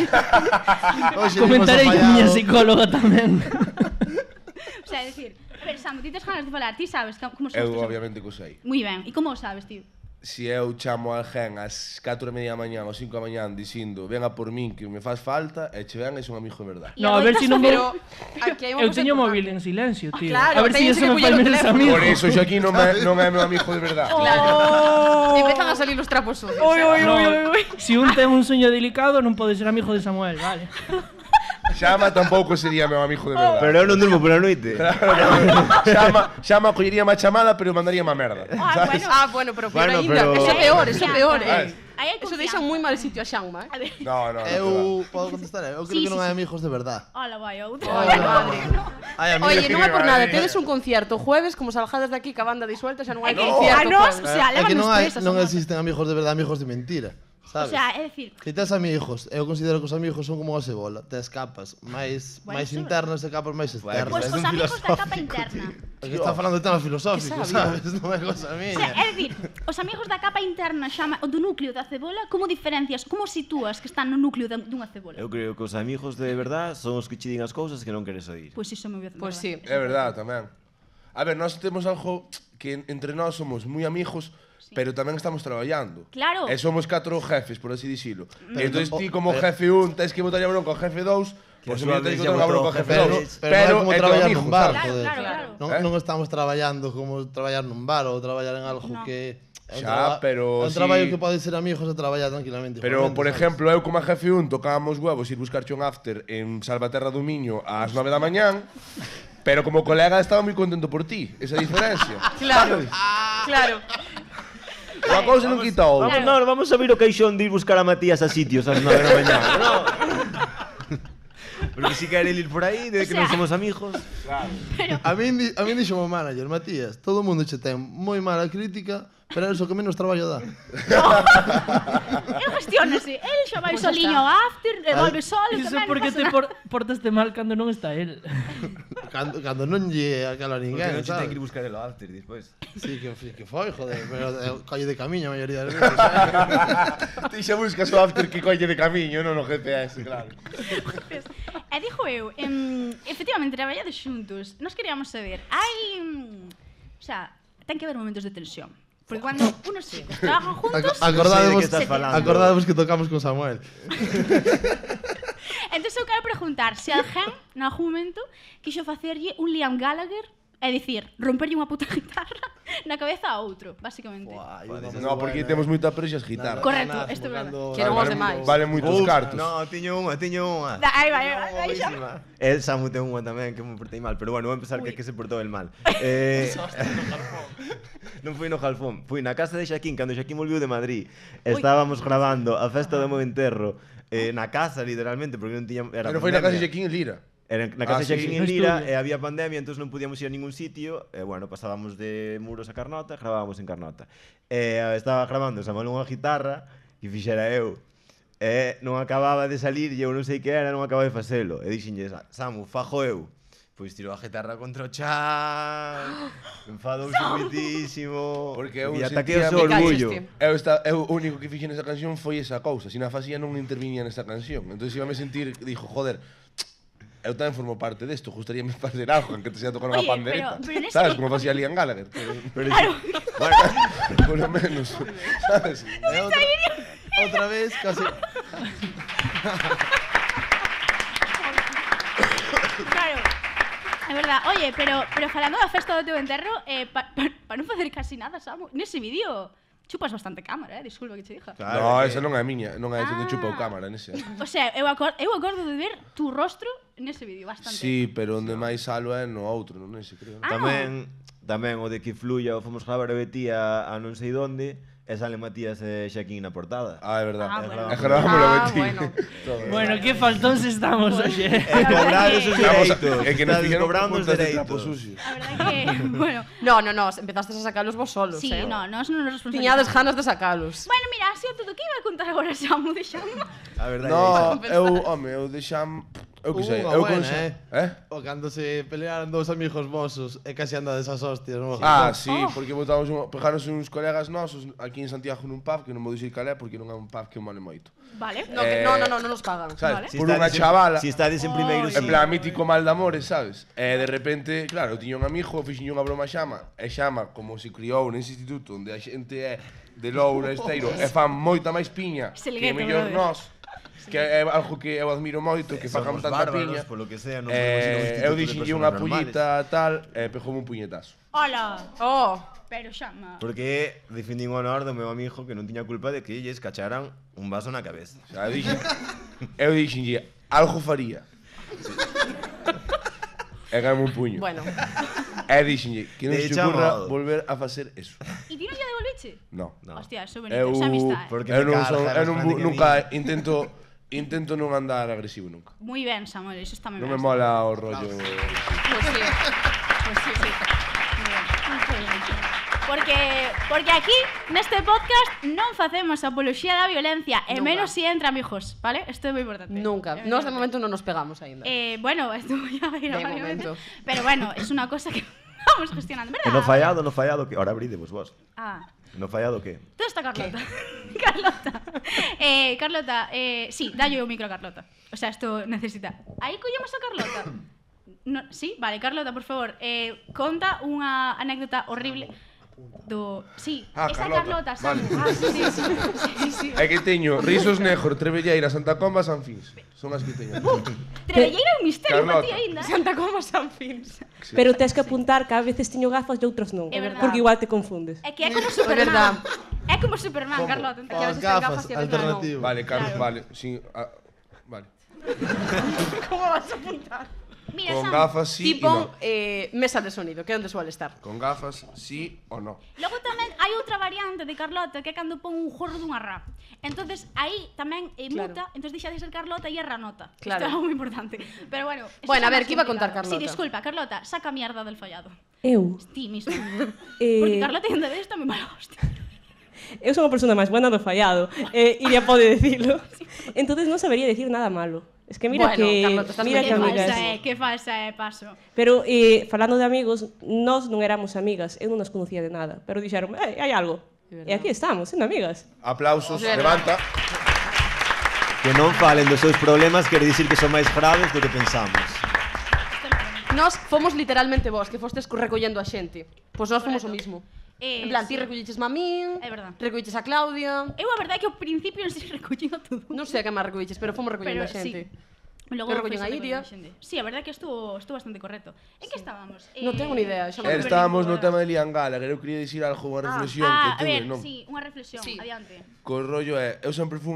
S5: Comentarei con miña psicóloga tamén.
S1: o sea, decir, a ver, Samu, ti tes ganas de falar, ti sabes como sabes.
S6: Eu obviamente que o sei.
S1: Moi ben, e como o sabes, tío?
S6: Si eu chamo a alguén ás 4:30 da mañá ou 5 da mañá dicindo venga por min que me faz falta e che ven, é un amigo de verdade.
S5: No, a ver si non
S2: Pero
S5: vou...
S2: aquí hai unha
S5: Eu
S2: cosa
S5: teño
S2: importante.
S5: móvil en silencio, tío.
S2: claro,
S5: A ver si
S2: teñes
S5: eso
S2: que
S5: me
S2: coller
S5: fai
S2: o
S5: menos
S2: teléfono.
S5: amigo.
S6: Por eso Xoaquín non é meu amigo de verdade.
S2: Empezan a salir os trapos sucios.
S5: No, si un ten un sueño delicado non pode ser amigo de Samuel, vale.
S6: Xama tampouco sería meu amigo de verdade.
S7: Pero eu non durmo pola noite.
S6: Xama collería má chamada, pero mandaría má merda.
S2: Bueno, pero
S7: Bueno,
S2: ainda,
S7: pero-
S2: eso é peor, eso é peor,
S6: Sabes?
S1: Aí hai
S2: Eso
S1: confianza.
S2: deixa moi mal sitio a Xanma,
S1: A ver,
S6: No.
S4: Eu podo contestar, eu creo
S1: Sí,
S4: que non
S1: sí,
S4: hai amigos de verdade.
S1: hola, vai, outro.
S2: Ai, madre.
S4: Hai amigos
S2: Oye, non é por nada,
S6: Vale.
S2: tedes un concierto jueves, como salgadas de aquí, ca banda disuelta, xa non hai
S1: É que
S2: concierto
S1: a nos,
S2: jueves.
S1: o sea,
S4: É que
S1: lévanos
S4: non hai,
S1: presas.
S4: non
S1: amor.
S4: existen amigos de verdade, amigos de mentira,
S1: O
S4: sabes?
S1: sea, é dicir,
S4: Si tes amigos, eu considero que os amigos son como a cebola, tes capas máis
S1: Bueno,
S4: máis
S1: eso-
S4: internas e capas máis externas.
S1: pois
S7: Es
S1: os
S7: un
S1: amigos da capa
S7: filosófico,
S1: interna.
S4: É que está falando de temas filosóficos,
S2: Que sabio.
S4: sabes? Non é cosa
S1: O sea,
S4: miña.
S1: é dicir, os amigos da capa interna xama o do núcleo da cebola, como diferencias, como sitúas que están no núcleo dunha cebola?
S7: Eu creo que os amigos de verdade son os que che din as cousas que non queres oír.
S1: Pois iso me voy a
S2: Pois sí.
S6: É verdade tamén. A ver, nós temos algo que entre nós somos moi amigos, pero tamén estamos traballando.
S1: Claro.
S6: E somos 4 jefes, por así dicilo.
S4: Pero
S6: Entón
S4: no-
S6: ti como
S4: pero-
S6: jefe 1 tens que botar a bronca ao jefe 2, pois
S7: Que
S6: pues,
S7: a súa
S6: tens
S7: vez
S6: que
S7: lle
S6: botar a
S7: botou
S6: bronca ao
S7: ao
S6: jefe
S7: jefe
S6: 2.
S4: pero non é como
S6: é teu
S4: traballar
S6: amigo,
S4: nun bar,
S6: sabes?
S4: joder.
S1: Claro.
S4: Non,
S6: Eh?
S4: non estamos traballando como traballar nun bar ou traballar en algo
S1: No.
S4: que é un
S6: Xa, pero
S4: é un
S6: si-
S4: traballo que pode ser amigos e traballar tranquilamente.
S6: Pero,
S4: igualmente,
S6: por
S4: sabes?
S6: exemplo, eu como jefe 1 tocábamos huevos ir buscar un after en Salvaterra do Miño ás 9 da mañán, pero como colega estaba moi contento por ti, esa diferencia.
S2: Claro,
S6: sabes?
S2: claro.
S6: Unha cousa non quita a outra.
S7: Vamos a ver o queixón de ir buscar a Matías a sitios ás 9 da mañá. No. Porque si quere ir por aí, de que non somos amigos.
S4: A min dixo o manager, Matías, todo o mundo che ten moi mala crítica, pero é o que menos traballo dá.
S1: El gestionase, el xa vai soliño ao after, e volve solo,
S5: Iso
S1: tamén
S5: porque
S1: non
S5: te
S1: pasa nada.
S5: portaste mal cando non está él.
S4: Cando non lle acala a
S7: Porque
S4: ninguén,
S7: non che ten
S4: sabes?
S7: que ir buscar el after despois.
S4: Sí, que foi, joder, pero colle de camiño a maioría das veces. sabes?
S6: Ti xa buscas o after que colle de camiño, non o GPS, claro.
S1: E dixo eu, efectivamente, traballades xuntos. Nos queríamos saber, hai... o sea, ten que haber momentos de tensión. Porque cuando unos trabajan juntos...
S4: Acordadevos,
S7: Non sei de que estás falando.
S4: acordadevos que tocamos con Samuel.
S1: Entonces eu quero preguntar se alguén, en algún momento, quixo facerlle un Liam Gallagher, é dicir, romperlle unha puta guitarra na cabeza a outro, basicamente.
S6: No, porque temos moita presión as guitarras.
S1: Correcto, esto é verdade.
S2: Que non os demais.
S6: Vale moitos cartos.
S7: No, tiño unha.
S1: Aí vai, aí xa.
S7: El Samu ten unha tamén que me portei mal, pero bueno, vou empezar que se portou el mal. Non fui no Jalfón, fui na casa de Xaquín, cando Xaquín volviu de Madrid. Estábamos grabando a festa do meu enterro na casa, literalmente, porque non tiña...
S6: Pero foi na casa de Xaquín en Lira.
S7: Era na casa
S6: Ah,
S7: de
S6: sí,
S7: Xaquín
S6: sí.
S7: en
S5: No
S7: Lira
S5: estudio.
S7: e había pandemia, entón non podíamos ir a ningún sitio e, bueno, pasábamos de Muros a Carnota, gravábamos en Carnota. Estaba grabando Samuel unha guitarra que fixera eu e non acababa de salir e eu non sei que era, non acababa de facelo. E dixenlle, Samu, fajo eu. Pois tirou a guitarra contra o chan, enfadouse moitísimo,
S6: Porque eu
S7: e ataquei o
S6: sentía-
S7: seu orgullo.
S6: Eu o único que fixen nesa canción foi esa cousa. Se na facía non intervinía nesta canción. Entón iba a sentir, dixo, joder, eu tamén formo parte desto, gustaríame facer algo, aunque te sea tocar unha
S1: Oye,
S6: pandereta.
S1: pero neste-
S6: Sabes, como facía Liam Gallagher.
S7: Pero
S1: Claro.
S6: Bueno, por lo menos, sabes?
S4: E outra vez, casi...
S1: Claro. É verdade. Oye, pero falando da festa do teu enterro, pa non facer casi nada, Samu, nese vídeo chupas bastante cámara, disculpa que che diga.
S6: No, esa non é a miña, non é esa que chupa o cámara nese.
S1: O sea, eu acordo de ver tu rostro nese vídeo bastante.
S6: Sí, pero onde máis salo é no outro, non nese, creo.
S1: Ah,
S7: Tamén o de que fluya o fomos gravar a Betía a non sei donde e sale Matías e Xaquín na portada.
S6: Ah, é verdad.
S1: bueno.
S6: E gravámoslo aquí.
S2: bueno.
S5: Bueno, que faltóns estamos hoxe.
S7: E cobrades os
S6: Estamos
S7: dereitos.
S6: É que nos
S7: Estades
S6: fixeron
S7: cobrando os
S6: puntas de trapo
S7: dereitos.
S6: sucio.
S1: A verdade que, bueno,
S2: No, empezaste a sacalos vos solos,
S1: sí, no, nos non nos responsabilizamos.
S2: Tiñades ganas de sacalos.
S1: Bueno, mira, así é todo que iba a contar agora xa mo deixamos.
S7: A verdade
S6: No, eu deixam... Eu que sei,
S4: Unha
S6: eu
S4: buena,
S6: conse...
S4: O cando se pelearan dous amigos vosos e casi andades as hostias, non?
S6: Sí, porque pegaronse uns colegas nosos aquí en Santiago nun pub, que non vou dicir cal é, porque non é un pub que mole moito.
S1: Vale.
S2: No, non nos pagan.
S6: Sabes?
S7: Si
S6: Por unha
S7: estades
S6: chavala...
S7: Si estades en primeiro,
S6: En plan, mítico mal de amores, sabes? E de repente, claro, eu tiña un amigo, fixen unha broma a Xama, e Xama, como se criou nese instituto onde a xente é de Loura, Esteiro, e fan moita máis piña
S1: Se
S6: que
S1: liguete,
S6: mellor
S1: brother.
S6: nós, que é algo que eu admiro moito, que fagan
S7: somos
S6: tanta
S7: bárbaros,
S6: piña.
S7: polo que sea, non podemos ir a un instituto
S6: Eu
S7: de
S6: dixenlle
S7: personas
S6: unha
S7: normales.
S6: pullita tal, e pegoume un puñetazo.
S1: Hola.
S2: Oh,
S1: Pero xama.
S7: Porque defendín o honor do meu amigo que non tiña culpa de que lles cacharan un vaso na cabeza.
S6: O sea, eu dixenlle, algo faría. E ganme un puño.
S2: bueno.
S6: E dixenlle, que non
S7: De
S6: se te ocurra
S7: chamado.
S6: volver a facer eso.
S1: E ti non lle devolviche?
S6: No.
S7: No.
S1: Hostia, eso bonito, esa amistad.
S7: Porque
S6: Eu
S7: me
S6: non
S7: carga,
S6: son,
S7: é
S6: eu
S7: máis
S6: non,
S7: grande que
S6: nunca
S7: a min.
S6: intento non andar agresivo nunca.
S1: Moi ben, Samuel, iso está moi
S6: Non
S1: ben.
S6: me mola o rollo.
S1: Pues sí. Pues sí, sí. Muy ben. Porque aquí, neste podcast, non facemos apoloxía da violencia, e
S2: Nunca.
S1: menos si entra amigos, vale? Isto é moi importante.
S2: Nunca.
S1: É moi
S2: Nós de
S1: importante.
S2: momento non nos pegamos aínda.
S1: Bueno, esto ya va a ir
S2: De
S1: a varias
S2: momento.
S1: veces. Pero bueno, es una cosa que vamos gestionando, ¿verdad?
S7: E no fallado que... Ahora abridevos vos.
S1: Ah,
S7: No fallado que...
S1: ¿dónde está Carlota? Carlota, sí, dalle o micro a Carlota. O sea, esto necesita. Aí collemos a Carlota. No, sí, vale, Carlota, por favor, conta unha anécdota horrible do... Sí,
S6: Ah,
S1: esa
S6: Carlota,
S1: Carlota, Samu.
S6: vale.
S1: Sí.
S6: É que teño Rizos Negro, Trevelleira, Santa Comba, San Fins. Son as que teño.
S1: Trevelleira é un misterio para
S6: Carlota.
S1: ti aínda.
S2: Santa Coma San Fins.
S9: Pero tens que apuntar que a veces tiño gafas e outras non,
S1: É verdad.
S9: porque igual te confundes.
S1: É que é como
S2: verdad.
S1: Superman. É como Superman, Carlota.
S2: Que a
S4: As
S2: veces ten
S4: gafas,
S2: gafas e a veces non.
S4: alternativo.
S6: Vale, Carlos,
S1: Claro.
S6: vale. Sí, vale.
S2: Como vas a apuntar?
S1: Mira,
S6: Con
S1: Sam,
S6: gafas sí
S2: Tipo, mesa de sonido, que é onde suele estar.
S6: Con gafas sí o no.
S1: Logo tamén hai outra variante de Carlota que é cando pon un jorro dunha rá. Entonces aí tamén muta, entonces deixa de ser Carlota e é Ranota.
S2: Claro.
S1: Isto é algo moi importante. Pero bueno, eso
S2: Bueno, a
S1: está
S2: ver,
S1: máis
S2: ¿qué iba a contar
S1: complicado. Sí,
S2: Carlota?
S1: disculpa, Carlota, saca mierda del fallado.
S9: Eu?
S1: Ti misma.
S9: Eh,
S1: Porque Carlota é un de está moi mala hostia.
S9: Eu sou a persona máis buena do fallado, Iria pode decirlo. Entonces non sabería decir nada malo. Es que mira
S2: Bueno,
S9: que...
S2: Carlota, estás
S9: mira
S2: moi
S9: que amigas.
S1: Que falsa é, paso.
S9: Pero, falando de amigos, nós non éramos amigas, eu non nos conocía de nada. Pero dixeron, hai algo. E aquí estamos, sendo amigas.
S6: Aplausos,
S2: Verdad.
S6: levanta.
S7: Que non falen dos seus problemas quere dicir que son máis graves do que pensamos.
S2: Nós fomos literalmente vos, que fostes recollendo a xente. Pois nós fomos o
S1: Correcto.
S2: mismo.
S1: Eh,
S2: En plan,
S1: sí.
S2: ti recolliches a min,
S1: É verdad.
S2: recolliches a Claudia...
S1: Eu a verdade é que ao principio non sei recollendo todo.
S2: Non sei a que máis recolliches, pero fomos recollendo a
S1: Pero,
S2: xente.
S1: Logo
S2: Que recollen
S1: foi
S2: a
S1: se
S2: Iria.
S1: recollendo a xente. Sí, a verdade é que estuvo bastante correcto. En que estábamos?
S2: Non tengo ni idea, xa me perdí.
S6: Estábamos no tema de Liam Gallagher. Eu quería dicir algo, unha reflexión que
S1: a
S6: tuve,
S1: ver,
S6: non?
S1: sí, unha reflexión,
S2: Sí.
S1: adiante.
S6: Co rollo é, eu sempre fui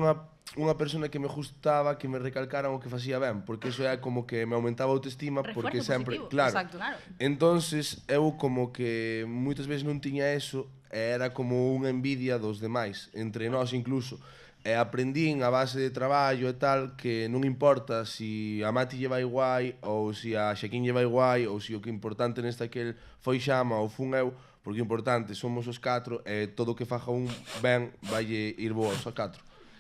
S6: unha persona que me gustaba que me recalcaran o que facía ben, porque iso é como que me aumentaba a autoestima, porque
S1: Refuerzo
S6: sempre,
S1: positivo.
S6: claro.
S2: Exacto.
S1: Claro.
S6: Entonces, eu como que moitas veces non tiña eso, e era como unha envidia dos demais, entre nós incluso. E aprendín a base de traballo e tal que non importa si a Mati lle vai guai ou si a Xaquín lle vai guai ou si o que importante neste aquel foi Xama ou fun eu, porque o importante somos os 4 e todo o que faja un ben vaille ir bo aos 4.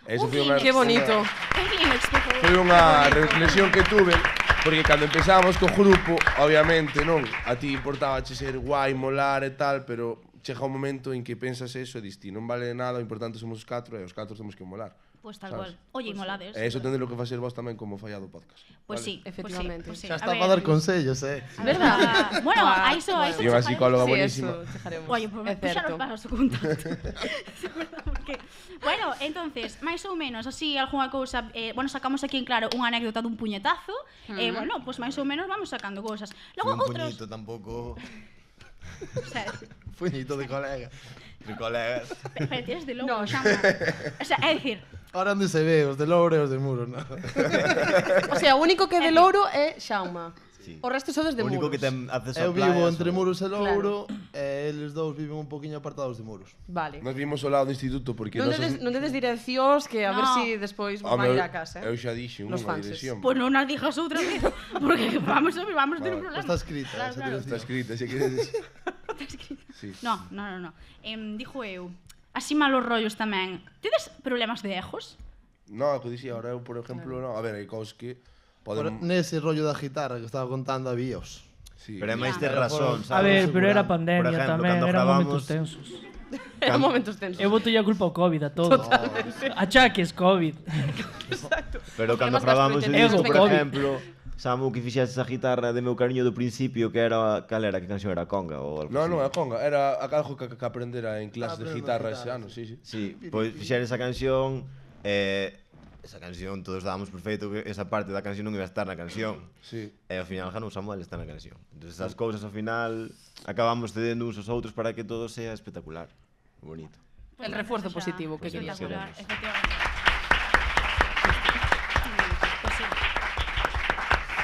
S6: Eso foi unha
S2: Que bonito.
S1: Un Kleenex, por favor.
S6: Foi unha reflexión que tuve, porque cando empezamos co grupo, obviamente, non, a ti importaba ser guai, molar e tal, pero chega un momento en que pensas eso e dis ti, non vale de nada, o importante somos os 4 e os 4 temos que molar.
S1: Pues tal
S6: Sabes?
S1: cual. Oye, molades.
S6: E eso tendelo que facer vos tamén como Fallado Podcast.
S1: Pues
S6: vale?
S1: sí,
S2: Efectivamente.
S1: Pues sí,
S4: Xa
S1: pues sí.
S4: está
S1: A
S4: para
S1: ver,
S4: dar consellos,
S2: Verdad?
S1: Bueno, a iso
S6: E unha psicóloga
S2: Sí,
S6: buenísima.
S2: eso, chejaremos.
S1: Oye, pues
S2: é
S1: xa
S2: certo.
S1: nos pasas o contacto. Sí, verdad, porque... Bueno, entonces, máis ou menos, así, algunha cousa... bueno, sacamos aquí en claro unha anécdota dun puñetazo. Bueno, pues máis ou menos vamos sacando cousas. Logo
S7: Un
S1: outros...
S7: puñito tampouco
S1: O sea,
S4: Puñito de colega.
S7: de colegas.
S1: pero tienes de logo,
S2: No.
S1: Xama. O sea, é dicir,
S4: Ahora onde se ve, os de Loure e os de Muro, non?
S2: O sea, o único que é de Louro é Xauma.
S7: Sí.
S2: O resto sodes de
S7: O único
S2: muros.
S7: que ten acceso
S4: Eu
S7: a playa
S4: vivo
S7: son
S4: entre
S7: os-
S4: Muros e Louro e eles dous viven un poquinho apartados de Muros.
S2: Vale.
S6: Nos vimos ao lado do instituto porque
S2: Non dedes direccións que a ver
S1: No.
S2: si despois vos
S6: Home,
S2: van ir a casa.
S6: eu xa dixen
S2: Los
S6: unha
S2: fanses.
S6: dirección.
S1: Pues non nas dijas outra vez, porque vamos a ter un problema.
S4: Está escrita
S1: Claro,
S4: esa
S1: claro.
S6: Está
S4: dirección.
S6: escrita, se queredes.
S1: Está escrito.
S6: Sí.
S1: No. Dixo eu, así malos rollos tamén. Tedes problemas de egos?
S6: No, que dixía, ahora eu, por exemplo, no. A ver, hai cosas que
S4: Por,
S6: poden...
S4: nese rollo da guitarra que estaba contando habíos.
S6: Sí.
S7: Pero é máis ter
S4: Pero
S7: razón,
S4: por-
S5: A
S7: sabes?
S5: ver, pero era
S7: Por
S5: pandemia
S7: exemplo,
S5: tamén,
S7: cando
S5: eran
S7: gravamos-
S5: momentos tensos.
S2: Eran momentos tensos.
S5: Eu boto a culpa ao COVID a todo. Achaques COVID.
S7: Pero cando
S2: Problemas
S7: gravamos o
S2: gastroenteritis
S7: disco, por
S5: COVID.
S7: exemplo, Samu, que fixaste esa guitarra de meu cariño do principio, que era... Cal era? Que canción era? Conga? Ou algo
S6: No,
S7: así?
S6: non, a conga. Era algo que aprendera en clase de
S4: Aprendo
S6: guitarra
S4: guitarra,
S6: ese ano, sí, sí.
S7: Sí, pois fixer esa canción... esa canción todos dábamos por feito que esa parte da canción non iba a estar na canción.
S6: Sí.
S7: E ao final Jano Samuel está na canción. Entón esas cousas ao final acabamos cedendo uns aos outros para que todo sea espectacular. Bonito.
S2: El refuerzo positivo que querías.
S1: Espectacular,
S7: queremos.
S1: efectivamente. Pues sí.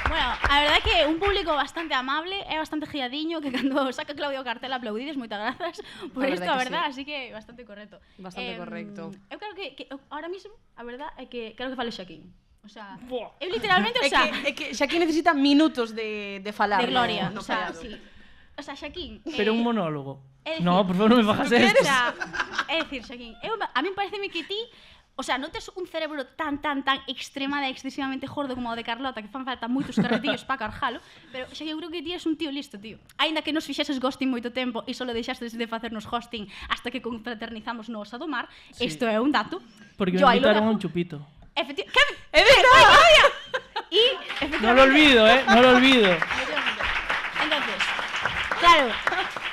S1: Bueno, a verdade é que un público bastante amable, é bastante giadiño, que cando saca Claudio o cartel aplaudides, moitas grazas por
S2: A
S1: isto,
S2: verdade
S1: a
S2: que
S1: verdade,
S2: sí.
S1: así que bastante correcto.
S2: Bastante correcto.
S1: Eu creo que ahora mismo, a verdade é que quero que fale Xaquín. O sea,
S5: Buah.
S1: eu literalmente, o sea,
S2: É que Xaquín necesita minutos de falar.
S1: de gloria,
S2: no
S1: o sea,
S2: fallado.
S1: sí. O sea, Xaquín,
S5: Pero un monólogo.
S1: é dicir,
S5: No, por favor, non me fagas
S1: o
S5: esto.
S1: sea, é dicir, Xaquín, a mí pareceme que ti, o sea, non tes un cerebro tan extremada e excesivamente gordo como o de Carlota, que fan falta moitos carretillos para carjalo, pero xa que eu creo que ti és un tío listo, tío. Aínda que nos fixeses ghosting moito tempo e só deixastes de facernos hosting hasta que confraternizamos no Osa do Mar, isto é un dato.
S5: Porque
S1: Yo
S5: me
S1: aí lo
S5: invitaron a
S1: dejo.
S5: un chupito.
S1: Efectivamente. ¡Es verdad! Y, efectivamente...
S5: No lo olvido, no lo olvido.
S1: Entonces, claro,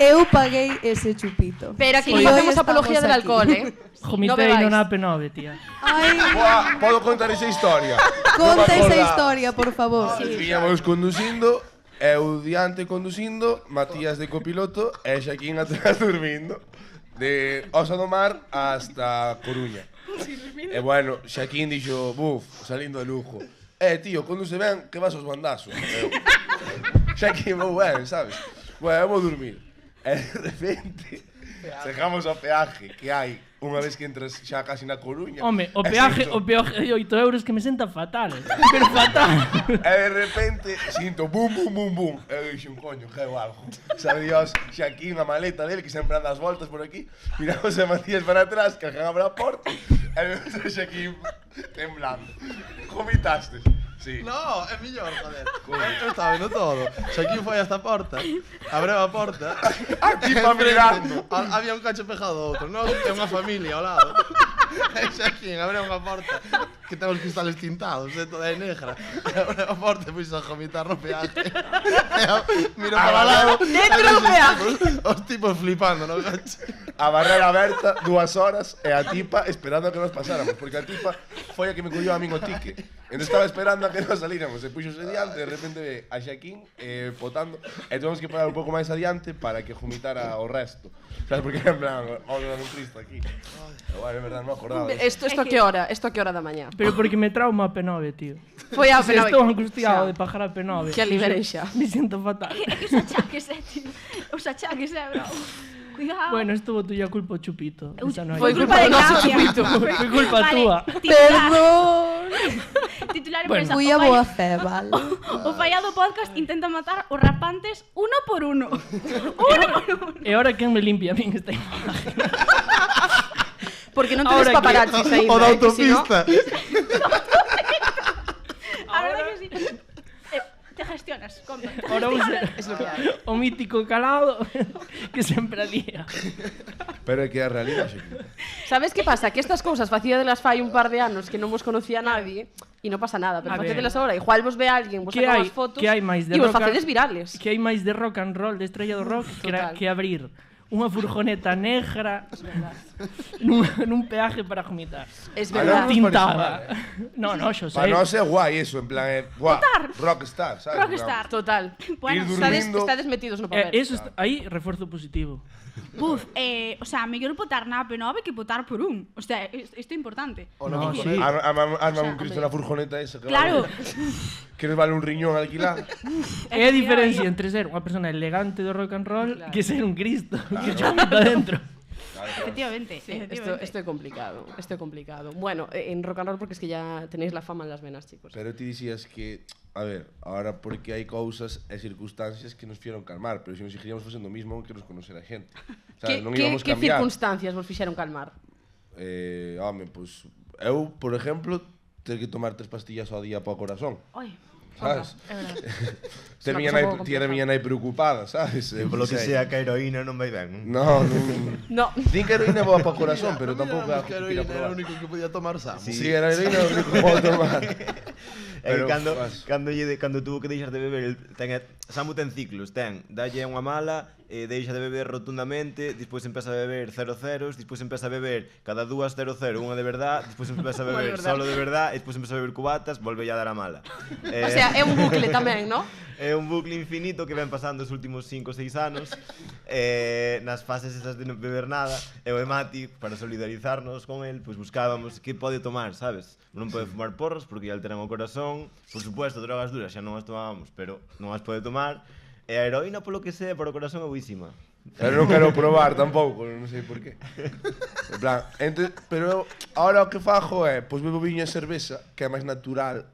S8: Eu paguei ese chupito.
S2: Pero aquí
S8: Y
S2: non
S8: hoy
S2: facemos apología
S8: estamos
S2: del
S8: aquí.
S2: alcohol, eh?
S5: Jomitei
S2: bebáis.
S5: no nape 9, tía.
S8: Ai,
S6: Buah, podo contar esa historia?
S8: conta
S6: Non me
S8: esa
S6: acordaba.
S8: historia, por favor.
S6: Íamos conducindo, eu diante conducindo, Matías de copiloto e Xaquín atrás dormindo. De Osa do Mar hasta Coruña. E bueno, Xaquín dixo, buf, salindo de lujo. Tío, conduce ben, que vas aos bandazos. Xaquín, vou ben, sabes? Bueno, eu vou dormir. E de repente, chegamos ao peaje que hai unha vez que entras xa casi na Coruña.
S5: Home, o
S6: E
S5: peaje
S6: sinto-
S5: de 8 euros que me senta fatal. Pero fatal.
S6: E de repente sinto bum, bum, bum, bum. E eu dixo, coño, geo algo. Sabe Dios, Xaquín, a maleta dele, que sempre anda as voltas por aquí. Miramos a Matías para atrás, que alguén abre a porta. E vemos a Xaquín temblando. Comitastes. Sí.
S4: No, é millor, joder. Eu estaba vendo todo. Xaquín foi hasta a porta, abreu a porta.
S6: A tipa mirando.
S4: Había un cacho pejado ao outro, non? É unha familia ao lado. E Xaquín abreu unha porta que ten os cristales tintados, toda é negra. Abreu a porta e puxo a vomitar no peaje. Miro para o lado.
S2: Dentro do peaje.
S4: Os tipos flipando, no cacho.
S6: A barrera aberta, 2 horas, e a tipa esperando a que nos pasáramos. Porque a tipa foi a que me collou a min o tique. Entón estaba esperando a que nos salíramos. E puxose diante, de repente ve a Xaquín potando. E tuvemos que parar un pouco máis adiante para que vomitara o resto. Sabes, porque en plan, vamos a dar un Cristo aquí. Pero bueno, é verdade, non acordaba.
S2: Esto a que hora? Esto a que hora da mañá?
S5: Pero porque me trauma a P9, tío.
S2: Foi a
S5: Se estou angustiado de pajar a P9.
S2: Que liberen xa.
S5: Me siento fatal.
S1: é que os achaques, tío. Os achaques, bro. Cuidado.
S5: Bueno, estuvo tuya culpa o chupito. Esa noite.
S2: Foi culpa de noso
S1: Claudia.
S2: chupito.
S5: Foi culpa túa.
S8: Perdón.
S1: Titular
S5: Bueno,
S1: empresa.
S8: Fui a boa fe, vale.
S1: O Fallado Podcast intenta matar os rapantes uno por uno. Uno por uno.
S5: E ahora quen me limpia a min esta imagen?
S2: Porque non
S5: Ahora
S2: tedes
S5: que-
S2: paparazzis aínda,
S4: O da
S2: que si no...
S4: autopista.
S1: A verdade que sí. Te gestionas, conta.
S5: Ahora vou ser
S2: Es lo que hai.
S5: o mítico calado que sempre alía.
S6: Pero é que a realidade, Xaquín.
S2: Sabes que pasa? Que estas cousas facíadelas fai un par de anos que non vos conocía nadie e non pasa nada, pero
S5: A ver.
S2: facédelas agora, igual vos ve alguén, vos
S5: Que
S2: saca
S5: hai-
S2: unhas fotos
S5: que hai máis de
S2: e vos
S5: rock and-
S2: facedes virales.
S5: Que hai máis de rock and roll, de estrella do rock,
S2: Total.
S5: que abrir unha furgoneta negra nun peaje para vomitar.
S2: Es
S6: verdad.
S2: verdad.
S5: Tintada. No, xo
S6: Para
S5: sei.
S6: nós é guai eso, en plan, guau, rockstar, sabes?
S1: Rockstar.
S2: Total.
S1: Bueno,
S6: Ir
S2: Estades,
S6: durmindo.
S2: estades metidos no papel.
S5: Eso aí refuerzo positivo.
S1: buf, o sea, mellor votar na AP9 que votar por un. O sea, isto é importante.
S5: No, sí.
S6: Arma un Cristo na furgoneta esa. Que
S1: Claro.
S6: Queres vale un riñón alquilar?
S5: É a diferencia entre ser unha persona elegante do rock and roll que ser un Cristo que chomita dentro.
S1: Efectivamente,
S2: Sí,
S1: efectivamente.
S2: esto es complicado. Bueno, en rock and roll porque es que ya tenéis la fama en las venas, chicos.
S6: Pero ti dicías que, a ver, ahora porque hai cousas e circunstancias que nos fixeron calmar, pero se nos seguiríamos facendo o mismo que nos conocer a xente.
S2: ¿Qué,
S6: non
S2: qué,
S6: íbamos
S2: qué
S6: cambiar.
S2: circunstancias vos fixeron calmar?
S6: Home, pois, eu, por exemplo, ter que tomar 3 pastillas ao día para o corazón.
S1: Ai,
S6: Sabes?
S1: é verdade.
S6: Ter
S2: unha cosa pouco
S6: a miña nai preocupada, sabes?
S7: Polo que sea que a heroína non vai ben.
S6: No,
S2: No.
S6: Din que a heroína é boa para o corazón, pero tampouco é
S4: Miramos
S6: algo
S4: que
S6: que
S4: heroína
S6: queira
S4: era o
S6: probar.
S4: único que podía tomar Sam.
S6: Sí, era a heroína o único que podo tomar.
S7: Pero,
S6: Pero,
S7: cando tuvo que deixar de beber, Samu ten ciclos, dalle unha mala, deixa de beber rotundamente, despois empeza a beber 0-0, despois empeza a beber cada 2 0-0, unha de verdad, despois empeza a beber solo de verdad, e despois empeza a beber cubatas, volve a dar a mala.
S2: O sea, é un bucle tamén, ¿no?
S7: É un bucle infinito que ven pasando os últimos 5 ou 6 anos nas fases esas de non beber nada. Eu e Mati, para solidarizarnos con el, pois buscábamos que pode tomar, sabes? Non pode fumar porros porque lle alteran o corazón. Por supuesto, drogas duras xa non as tomábamos, pero non as pode tomar. E a heroína, polo que sea, para o corazón é buísima.
S6: Pero non quero probar tampouco, non sei por qué. En plan, pero ahora o que fago é, pois bebo viño e cerveza, que é máis natural.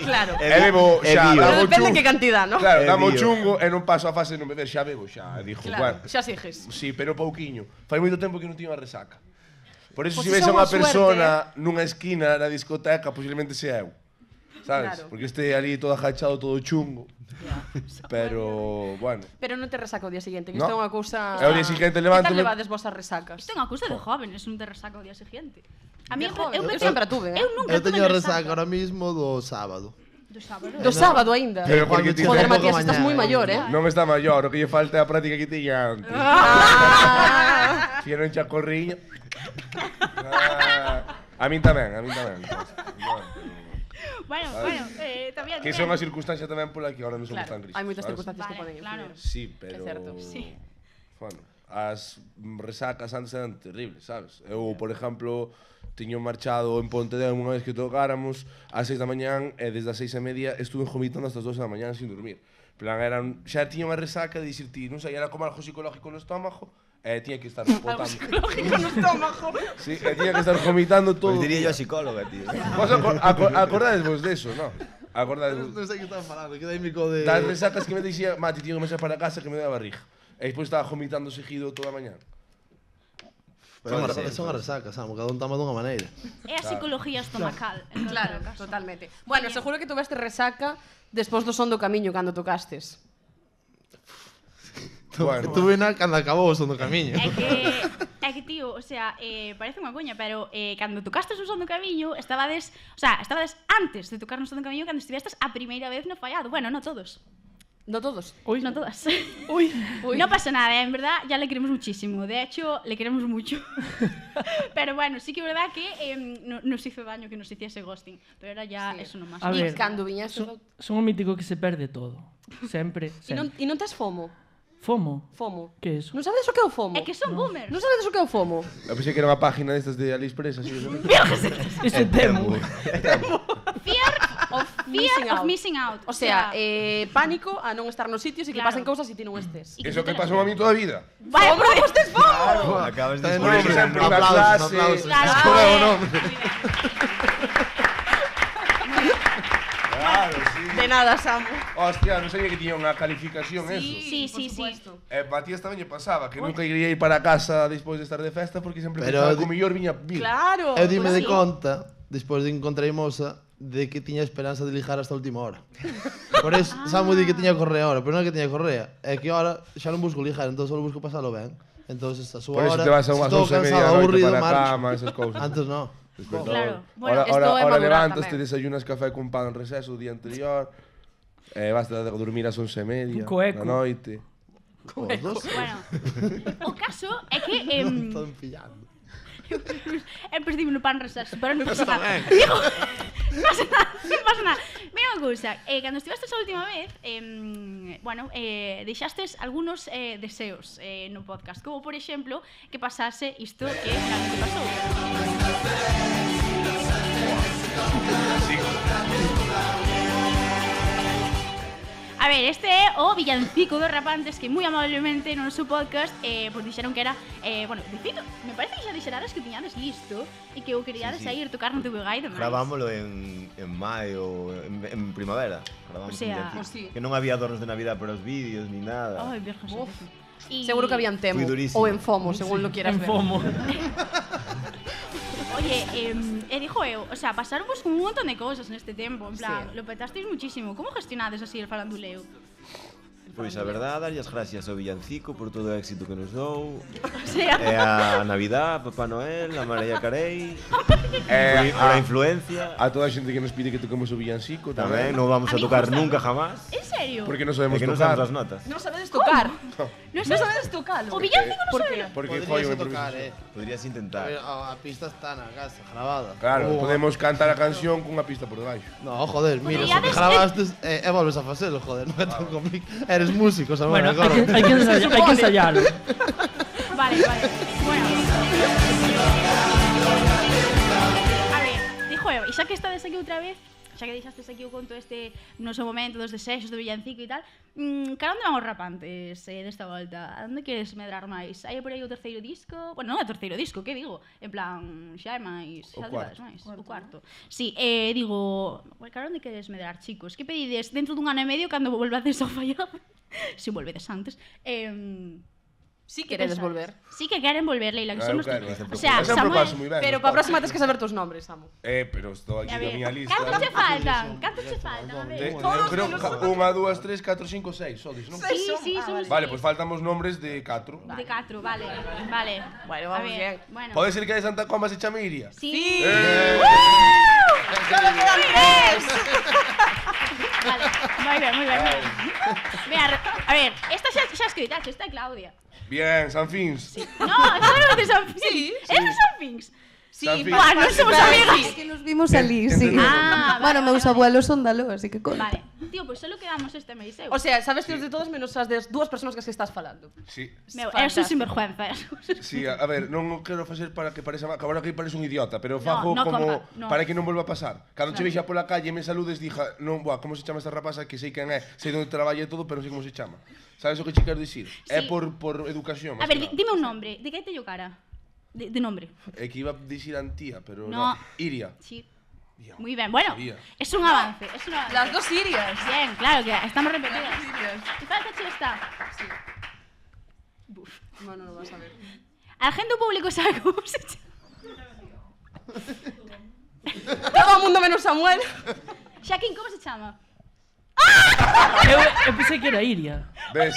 S2: Claro.
S6: E bebo
S7: é
S6: xa,
S7: bio.
S2: Pero
S6: damo
S2: depende
S6: chungo.
S2: que cantidad, ¿no?
S6: Claro,
S7: É
S6: damo
S7: bio.
S6: chungo e non paso a fase de non beber, xa bebo xa, dixo,
S2: Claro,
S6: bueno.
S2: xa sigues.
S6: Sí, pero pouquiño. Fai moito tempo que non tiña resaca. Por eso,
S2: Pois
S6: se ves
S2: iso é
S6: a unha
S2: unha suerte,
S6: persona nunha esquina na discoteca, posiblemente sea eu. Sabes?
S2: Claro.
S6: Porque este ali todo agachado, todo chungo. Pero, bueno.
S2: Pero non te resaca o día seguinte, que
S6: No.
S2: isto é unha cousa...
S6: E o día seguinte
S2: Que tal
S6: levántome-
S2: levades vos as resacas?
S1: Isto é unha cousa de jóvenes, non te resaca o día seguinte. A mí,
S2: De joven. Eu
S1: penso-
S2: sempre a tuve,
S1: Eu nunca
S4: Eu
S1: tuve
S4: teño resaca ahora mismo do sábado.
S1: Do sábado.
S2: Do sábado aínda.
S6: Pero porque ti
S2: Joder,
S4: Tampouco
S2: Matías, estás
S4: mañá,
S2: moi maior, eh?
S6: non está maior, o que lle falta é a práctica que tiña antes. Si non xa corriña. A min tamén, a min tamén.
S1: Bueno, tamén.
S6: Que son as circunstancias tamén pola que ahora non somos
S2: Claro,
S6: tan grises.
S2: hai moitas
S6: sabes?
S2: circunstancias que
S1: Vale,
S2: poden
S1: claro.
S2: influir.
S6: Sí, pero...
S2: É certo.
S1: Sí.
S6: Bueno, as resacas antes eran terribles, sabes? Eu, por exemplo, tiño marchado en Pontedeu unha vez que tocáramos ás 6 da mañán e desde as 6:30 estuve vomitando hasta as 2 da mañán sin dormir. En plan, xa tiña unha resaca de dicir ti, non sei, era como algo psicológico no estómago e tiña que estar botando.
S2: Psicológico no estómago.
S6: Sí, e tiña que estar vomitando todo.
S7: Pois
S6: o
S7: diría yo
S6: día.
S7: a psicóloga, tío.
S6: Vos acordades vos deso, non? Acordades vos?
S4: Non sei que están falando, que dai mico de...
S6: Das resacas que me dixía, Mati, tío, que me xa para casa que me dá barriga. E despois estaba vomitando seguido toda a mañán.
S4: Son as resacas, Sam, cada un toma dunha maneira.
S1: É a psicología estomacal. en
S2: Claro,
S1: calquera caso.
S2: totalmente. Bueno, seguro que tuveste resaca despois do son do camiño cando tocastes.
S6: Bueno.
S4: Tuve na cando acabou o son do camiño.
S1: É que tío, o sea, parece unha coña, pero cando tocastes o son do camiño, estabades antes de tocar no son do camiño cando estivestes a primeira vez no Fallado. Bueno, no todos.
S2: No todos.
S1: No todas.
S2: Uy.
S1: No pasa nada, en verdad ya le queremos muchísimo. De hecho, le queremos mucho. Pero bueno, sí que es verdad que nos hizo daño que nos hiciese ghosting. Pero ahora ya eso no más.
S5: A
S2: E
S5: ver,
S2: cando viñas...
S5: son un mítico que se perde todo. Sempre,
S2: E non,
S5: sempre.
S2: e non tes FOMO?
S5: FOMO?
S2: FOMO.
S5: Que é eso?
S2: Non sabedes o que é o FOMO?
S1: É que son boomers.
S2: Non sabedes o que é o FOMO?
S6: Eu pensei que era unha página destas de AliExpress, así.
S5: Ese temo.
S1: Fear of
S2: out.
S1: missing out.
S2: O sea, pánico a non estar nos sitios e que
S1: Claro.
S2: pasen cousas e ti non estés.
S1: y que
S6: Eso
S1: se
S6: que
S1: te
S6: pasou a mí toda a vida.
S1: Vaya, por Dios, tes FOMO.
S7: Acabas de
S4: Ten
S6: Por
S4: nombre,
S6: eso sempre iba a
S4: aplausos,
S6: clase.
S4: aplausos.
S1: Claro.
S4: Escoleu o nome.
S6: Claro, sí.
S2: De nada, Samu.
S6: Hostia, non sabía que tiña unha calificación eso.
S1: Sí, sí, sí.
S6: Matías tamén lle pasaba, que nunca iría ir para casa despois de estar de festa porque sempre
S4: Pero
S6: pensaba
S4: di-
S6: que o mellor viña vir.
S2: Claro.
S4: Eu dime de
S1: sí.
S4: conta, despois de encontrar moza, de que tiña esperanza de lijar hasta a última hora. Por eso, Samu di que tiña correa ahora, pero non é que tiña correa, é que ahora xa non busco lijar, entón só busco pasalo ben. Entón, a súa
S6: Por eso
S4: hora,
S6: te vas a unhas
S4: estou
S6: 11:30
S4: cansado,
S6: da noite
S4: aburrido,
S6: para a
S4: marcho.
S6: cama, esas cousas.
S4: Antes non.
S1: Claro. Bueno,
S2: esto é
S6: Ahora
S2: madurar
S6: levantas, te
S2: tamén.
S6: desayunas café con pan en receso o día anterior. Vas a dormir ás 11:30
S5: Co eco.
S6: da noite.
S4: Os dos.
S1: Bueno, o caso é que
S4: Están pillando.
S1: perdido no pan resaxo, pero non pasa nada. Digo, non pasa nada. Mira unha cousa, cando estivestes a última vez, bueno, deixastes algunos deseos no podcast, como por exemplo, que pasase isto que realmente pasou. A ver, este é o villancico dos rapantes que moi amablemente no noso podcast pues dixeron que era, bueno, de feito, me parece que xa dixeraras que tiñades listo e que o queríades sair tocar no teu Guide, demais.
S7: Gravámoslo en maio, en primavera.
S1: O
S7: Gravamos
S1: sea,
S7: un villancico.
S2: sí.
S7: Que non había adornos de Navidad para os vídeos ni nada.
S1: Ai, Virgen Santa. Y...
S2: Seguro que había en Temo
S7: Fui durísimo.
S2: ou en FOMO, según lo quieras
S5: En
S2: ver.
S5: FOMO.
S1: Oye, dijo eu, o sea, pasaron pues un montón de cosas neste tempo, en plan, lo petasteis muchísimo. Como gestionades así el faranduleo?
S7: Pois a verdade, darlle as gracias ao villancico por todo o éxito que nos dou.
S1: O sea,
S7: E a Navidad, Papá Noel, a María Carey, por a influencia.
S6: A toda a xente que nos pide que toquemos o villancico
S7: Tamén
S6: tamén.
S7: non vamos a
S1: A mí
S7: tocar
S1: justo-
S7: nunca jamás.
S1: en serio?
S6: Porque non
S7: É
S6: sabemos
S7: que non
S6: tocar.
S7: sabemos as notas.
S2: Non sabedes tocar.
S1: No
S2: Non sabedes tocalo.
S1: O villancico non
S2: Por
S1: sabe.
S2: qué?
S6: Porque
S4: Podríase
S6: foi unha
S4: tocar,
S6: improvisación.
S7: Podrías intentar.
S4: A pista está na casa, grabada.
S6: Claro,
S4: Oh.
S6: podemos cantar a canción cunha pista por debaixo.
S4: No, joder, mira, se
S1: Podríades-
S4: te grabastes e volves a facelo, joder, non é tan complicado. Eres músico, sabes?
S5: Bueno,
S4: agora.
S5: hai que ensayarlo.
S1: Vale, vale. Bueno. A ver, dijo eu, e xa que estades aquí outra vez, xa que deixastes aquí o conto este noso momento dos desexos do villancico e tal, cara onde van os rapantes desta volta? A onde queres medrar máis? Hai por aí o terceiro disco? Bueno, non é o terceiro disco, que digo? En plan, xa é máis, xa
S6: cuarto.
S1: máis, o cuarto. Sí, digo, cara onde queres medrar, chicos? Que pedides dentro dun ano e medio cando volvades ao fallado? Se volvedes antes.
S2: Si queredes volver.
S1: Sí que queren volver, Leila, que son
S6: Eu
S1: os...
S6: quero.
S1: O sea,
S6: Sempre
S1: Samuel...
S6: paso moi ben.
S2: Pero para a próxima tens que saber tus nombres, Samu.
S6: Pero estou aquí
S1: A
S6: na
S1: ver,
S6: miña lista.
S1: cantos che faltan? Cantos che faltan? A ver.
S6: Eu creo que 1, 2, 3, 4, 5, 6, sodes, non?
S1: Sí, sí, somos
S6: Vale, pois faltamos nombres de 4.
S1: de 4, vale. Vale.
S2: Bueno,
S1: A
S2: vamos
S1: ver,
S2: bien.
S1: Bueno.
S6: Pode ser que de Santa Comba se chame Iria.
S1: Sí. Vale, moi ben, moi ben. Mira, a ver, esta xa escritaxe, esta é Claudia.
S6: Bien, San Fins.
S1: No, esta non é de San Fins.
S2: Sí,
S1: É de San Fins.
S2: Sí,
S6: San Fins.
S1: Buah, non somos amigas.
S8: Es que nos vimos ali, sí.
S1: Ah,
S8: Bueno,
S1: vale,
S8: meus
S1: vale.
S8: abuelos son dalo, así que conta.
S1: Vale. Tío, pois solo quedamos este mes, eu.
S2: O sea, sabes tíos de todos menos as das dúas persoas que estás falando.
S6: Sí.
S1: Meu,
S2: fantástico.
S1: eso sinvergüenza.
S6: Sí, a ver, non o quero facer para que pareza mal, que agora que parece un idiota, pero fago
S1: no,
S6: como
S1: compa, no.
S6: para que non volva a pasar. Cando che vexa pola calle e me saludes, dija, non, boa, como se chama esta rapaza, que sei quen é, sei onde traballa e todo, pero non sei como se chama. Sabes o que che quero dicir? É
S1: Sí.
S6: por educación.
S1: A
S6: máis
S1: ver,
S6: que nada.
S1: dime un nombre. De que te yo cara? De nombre.
S6: É que iba a dicir Antía, pero
S1: No.
S6: no. Iria.
S1: Sí. Muy bien. Bueno,
S6: Sabía.
S1: es un avance. Es un avance.
S2: Las dos Irias.
S1: Bien, claro que estamos repetidas. ¿Qué falta esta?
S2: Sí. Bueno, no vas a ver.
S1: A la gente público sabe cómo se llama.
S2: Todo el mundo menos Samuel.
S1: Shaquín, ¿cómo se llama?
S5: Eu pensei que era Iria.
S6: Ves?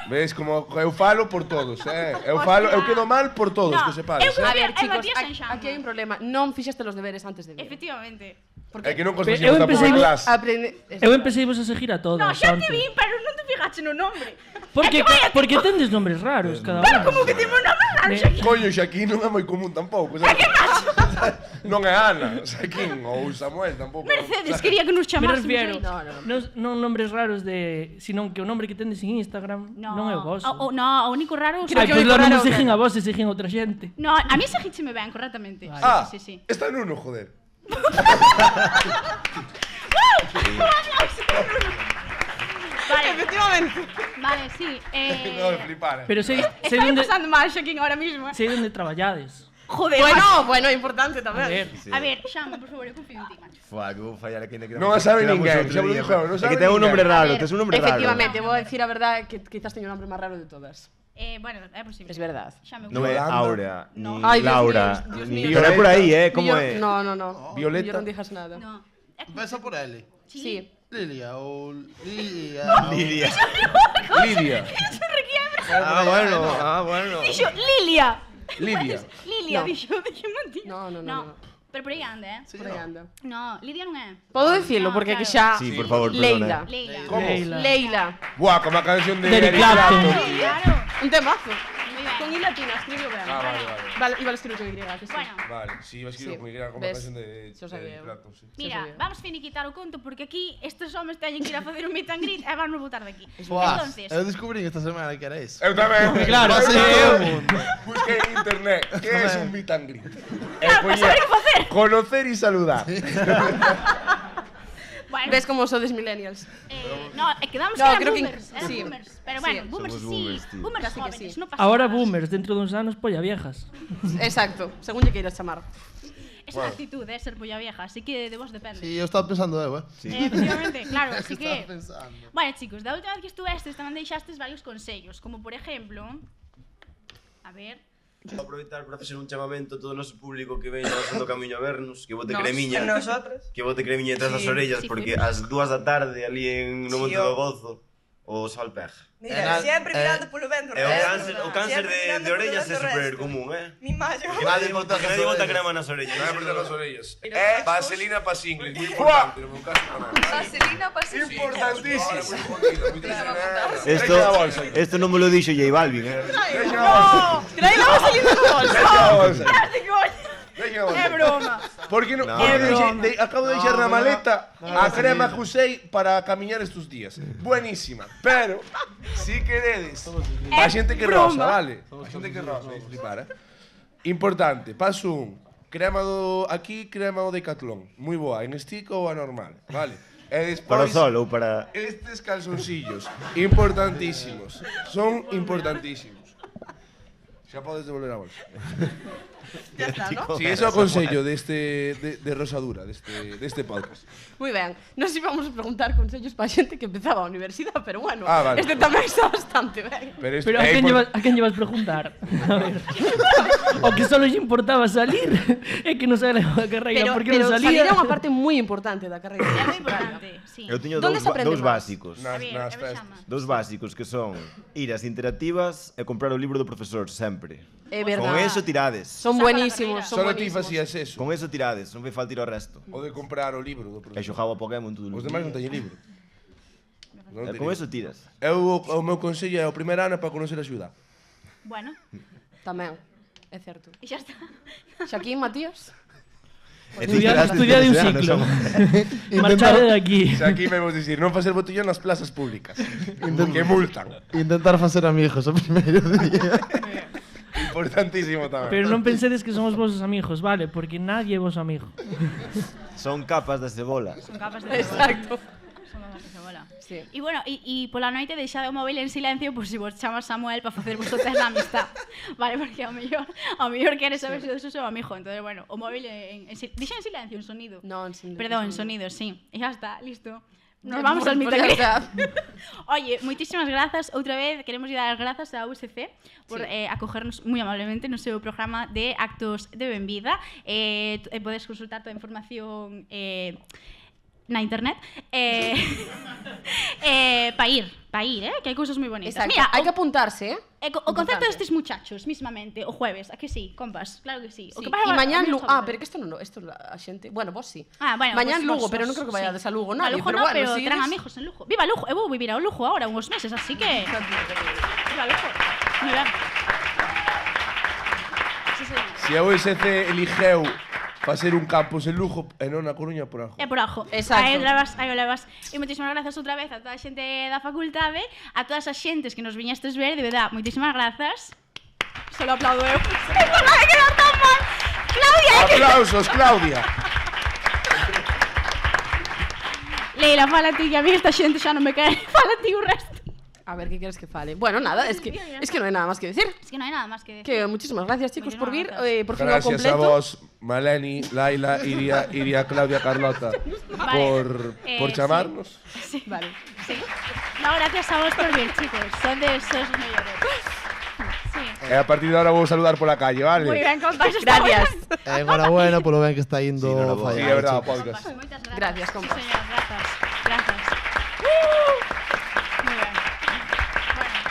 S6: Ves como eu falo por todos, eu quedo mal por todos,
S1: No,
S6: que sepades,
S1: eu-
S2: A
S1: A ver,
S2: ver, chicos,
S1: Matías
S2: aquí,
S1: Sanxama.
S2: aquí hai un problema. Non fixeste los deberes antes de vir.
S1: Efectivamente.
S6: É que non
S5: Eu
S6: conseguimos
S5: empecé
S6: tampouco
S5: a-
S6: clase.
S2: Aprende...
S5: Eu empecei vos a seguir a todas.
S1: No, xa te
S5: antes.
S1: vi, pero non te fijaste no nombre.
S5: Porque,
S1: É que vaya,
S5: porque tendes nombres raros cada
S1: Pero
S5: unha.
S1: como que temos nombre raro,
S5: Ne-
S1: Shaquín.
S6: Coño, Xaquín non é moi común tampouco, sabes? Non é Ana, Xaquín ou Samuel tampouco.
S1: Mercedes quería que nos
S5: Me
S1: chamásemos
S5: refiero,
S1: aí.
S5: non nombres raros de, sino que o nombre que tendes en Instagram non é o vosso.
S1: No, o único raro...
S2: Creo
S5: Ai,
S2: que o
S5: pois
S2: único
S5: non
S2: raro
S5: me
S2: é
S5: seguen a vos e seguen a outra xente.
S1: No, a mí seguícheme ben, correctamente.
S6: Ah,
S1: Sí, sí.
S6: está en uno, joder.
S1: Vale,
S2: Efectivamente.
S1: vale, sí.
S6: No, de flipar.
S5: Pero sei
S1: Estoy
S5: onde
S1: pasando mal, Shaquín, ahora mismo.
S5: onde traballades.
S1: Joder,
S2: Bueno, é importante
S5: A
S2: tamén.
S5: ver,
S1: A ver, Xama, por favor, eu confío en ti, macho.
S7: Fua, que vou fallar aquí.
S6: Non a sabe ninguén, xa vos dixo, non
S7: É
S6: sabe
S7: que ten un nombre
S6: ninguén.
S7: raro, tes un nombre raro.
S2: Efectivamente, vou a decir a verdade que quizás teño o nombre máis raro de todas.
S1: Bueno, é posible.
S2: Es verdad.
S1: Xame,
S7: Non é
S6: Yolanda.
S7: Aurea,
S1: No.
S7: ni
S2: Ai, Dios
S7: Laura,
S2: mío, Dios
S7: ni...
S2: mío.
S7: Pero é por aí, como
S2: Yo-
S7: é?
S2: No, no, no.
S6: Violeta.
S2: Yo non dijas nada.
S1: No.
S4: Empieza por L.
S2: Sí.
S4: Lilia ou Lilia.
S7: Lidia.
S6: Lidia.
S7: Ah, bueno.
S1: Dixo Lilia.
S6: Lidia.
S1: Lilia,
S2: No.
S1: dixo mentira.
S2: No, no, no.
S1: No.
S2: no.
S1: Pero por aí anda,
S2: Por aí anda.
S1: No, Lidia non é.
S2: Podo dicilo,
S1: No,
S2: porque que
S1: claro.
S2: xa...
S7: Sí, por favor,
S2: Leila.
S7: perdona.
S1: Leila.
S6: ¿Cómo?
S2: Leila.
S6: Buah, como a canción de
S5: Eric
S6: Eric
S5: Clapton.
S6: Clapton.
S1: Claro.
S2: Un temazo.
S1: Moi ben.
S2: Con I latina, escribiu ben.
S6: Ah, vale.
S2: Vale, iba a escribir con Y, que sí.
S1: Bueno,
S6: Vale, sí, iba a escribir
S2: Sí.
S6: como era como a
S2: Ves?
S6: canción de
S2: Yo sabía.
S6: Eric Clapton, sí.
S1: mira,
S2: sabía.
S1: vamos finiquitar o conto porque aquí estes homes teñen que ir a facer un meet and greet e van botar de aquí.
S4: Buah,
S1: Entonces,
S4: eu descubrí esta semana que era eso.
S6: Eu tamén.
S5: Claro,
S4: Así todo o mundo.
S6: Busquei en internet que es un meet and greet.
S1: Claro, para saber que facer.
S6: Conocer y saludar.
S1: bueno,
S2: Ves como sodes millennials.
S1: no, quedamos
S2: No,
S1: que eran
S2: creo que
S1: boomers, eran
S2: sí.
S1: boomers. Pero bueno,
S2: Sí.
S1: boomers
S7: Somos
S1: sí,
S7: boomers, tío.
S1: boomers
S2: Casi que
S1: jóvenes,
S2: sí.
S1: no pasa
S5: Ahora
S1: nada.
S5: boomers, dentro duns anos, polla viejas.
S2: Exacto, según lle queiras chamar.
S1: Esa actitud de ser polla vieja, así que de vos depende.
S4: Sí, eu estaba pensando
S1: Efectivamente, claro, así que...
S4: Estaba pensando.
S1: Bueno, chicos, da última vez que estuvestes tamén deixastes varios consellos, como por ejemplo... A ver...
S7: Vou aproveitar para facer un chamamento a todo o noso público que veña facendo camiño a vernos, que bote cremiña. Que bote cremiña detrás das orellas,
S1: sí,
S7: porque
S1: fuimos.
S7: ás 2 da tarde ali no Monte do Gozo o sol pega.
S10: Mira, sempre mirando polo vento.
S7: E o cáncer de orellas é super común,
S10: Mi mallo.
S7: Que nadie bota crema nas orellas.
S6: Voy a apretar las orejas. Vaselina para singles, muy importante. En mi caso,
S10: Vaselina para sí.
S6: importantísimo.
S7: Esto non me lo dixo J Balvin,
S2: Trae la vaselina no bolso.
S1: É broma.
S6: ¿Por qué no?
S7: No,
S6: Porque
S7: no.
S6: acabo de echar na maleta a crema José para caminar estos días. Buenísima. Pero, si queredes, a xente que rosa, vale? A xente que rosa, flipar, Importante, paso 1. Crema do aquí, crema do Decathlon. Moi boa, en stick ou a normal, vale? E
S7: para o
S6: despois,
S7: sol ou para...
S6: estes calzoncillos, importantísimos. Son importantísimos. Xa podes devolver a bolsa.
S10: Ya está, ¿no?
S6: Sí, eso aconsello de Rosadura, deste podcast.
S2: Muy ben. Nos íbamos a preguntar consellos para xente que empezaba a universidade, pero bueno,
S6: Ah, vale.
S2: este tamén está bastante ben.
S6: Pero,
S5: Pero a quen llevas preguntar? A ver. O que solo lle importaba salir é que non sale a carreira porque non
S2: salir
S5: salía.
S2: é unha parte moi importante da carreira.
S1: É moi importante, sí.
S7: Eu teño
S2: ¿Dónde se aprende
S7: dous
S2: máis?
S7: básicos.
S1: A ver,
S6: nas
S1: a ver,
S6: festas.
S1: chama.
S7: Dous básicos que son ir ás interactivas e comprar o libro do profesor sempre.
S2: É verdade.
S7: Con eso tirades.
S2: Son
S1: Saca la
S2: buenísimos,
S1: carreira.
S2: son
S6: Solo ti
S2: buenísimos.
S6: facías eso.
S7: Con eso tirades, non vai faltar o resto.
S6: O de comprar o libro do
S7: E
S6: profesor.
S7: xogaba Pokémon todo o
S6: Os demais non teñen libro. Non
S7: E
S6: teñen
S7: con
S6: libro.
S7: eso tiras.
S6: O meu consello é o primer ano para conocer a ciudad.
S1: Bueno,
S2: Tamén, é certo.
S1: e xa está.
S2: Xaquín, Matías?
S7: E ti
S5: Estudiar
S7: tiraste
S5: de un
S7: ese ano,
S5: ciclo.
S7: somos-
S5: Marchar de aquí.
S6: Se aquí vemos dicir, non facer botellón nas plazas públicas. Que multan.
S4: Intentar facer amigos o primeiro día.
S6: Importantísimo tamén.
S5: Pero non pensedes que somos vosos amigos, vale? Porque nadie é vos amigo.
S7: Son capas de cebola.
S1: Son capas de
S2: Exacto.
S1: Son capas de cebola.
S2: Sí.
S1: E bueno, e pola noite deixade o móvil en silencio por si vos chamas Samuel para facer vos o test da amistad. Vale, porque ao mellor queres saber se o seu amigo. Entonces, bueno, o móvil dixa en silencio, en sonido.
S2: No, en sonido.
S1: Perdón, en sonido, sí. E xa está, listo. Nos
S2: Ya,
S1: vamos al
S2: por
S1: meet and greet.
S2: verdad.
S1: Oye, moitísimas grazas. Outra vez queremos dar as grazas á USC por
S2: Sí.
S1: acogernos moi amablemente no seu programa de actos de benvida. Podes consultar toda a información na internet para ir, que hai cousas moi bonitas.
S2: Exacto.
S1: Mira,
S2: Hai que apuntarse,
S1: o concerto
S2: Importante.
S1: destes muchachos mismamente, o jueves, a que sí, compas? Claro que sí. O
S2: Sí.
S1: que pasa
S2: E mañán
S1: Lugo.
S2: Lugo. Ah, pero que esto no, esto a xente. Bueno, vos sí.
S1: Ah, bueno,
S2: Mañán
S1: pues
S2: Lugo,
S1: vos
S2: pero non
S1: sos,
S2: creo que vayades a Lugo,
S1: No,
S2: nadie,
S1: Lugo
S2: pero
S1: no,
S2: bueno,
S1: pero
S2: si
S1: traen
S2: eres-
S1: amigos en Lugo. Viva Lugo, eu vou vivir a Lugo ahora uns meses, así que viva Lugo. Moi ben. Sí, sí.
S6: Se a USC eligeu facer un campus en Lugo e non na Coruña por algo.
S1: É por algo.
S2: Exacto.
S1: Aí o levas. E moitísimas grazas outra vez a toda a xente da facultade, a todas as xentes que nos viñestes ver, de verdad, moitísimas grazas. Solo aplaudo eu. É por nada que non tan mal. Claudia,
S6: Aplausos, Claudia.
S1: Leila, fala ti, que a mí esta xente xa non me cae. Fala ti o resto.
S2: A ver, ¿qué quieres que fale? Bueno, nada, es que no hay nada más que decir.
S1: Es que non hai nada máis que decir.
S2: Que muchísimas gracias, chicos, por vir.
S1: Muchísimas
S2: Por fin lo
S6: Gracias a
S2: completo.
S6: vos, Maleni, Laila, Iria, Claudia, Carlota, por chamarnos.
S1: Sí.
S2: Vale.
S1: Sí. No, gracias a vos por vir, chicos. Son de esos mellores. Sí.
S6: E a partir de ahora vou saludar pola calle, vale?
S1: Moi ben, compas.
S2: Gracias.
S4: Enhorabuena polo ben que está indo
S7: Sí, enhorabuena.
S6: Sí,
S4: fallar,
S6: é verdade, o
S4: chicos.
S6: podcast.
S1: Moitas gracias.
S2: Gracias, compas.
S1: Sí, señor, gracias. Gracias. Moi ben. Bueno.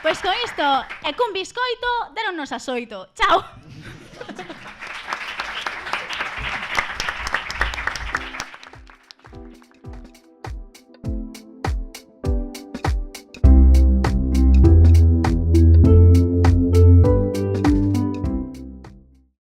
S1: Pois con isto e cun biscoito deronnos as 8. Chao.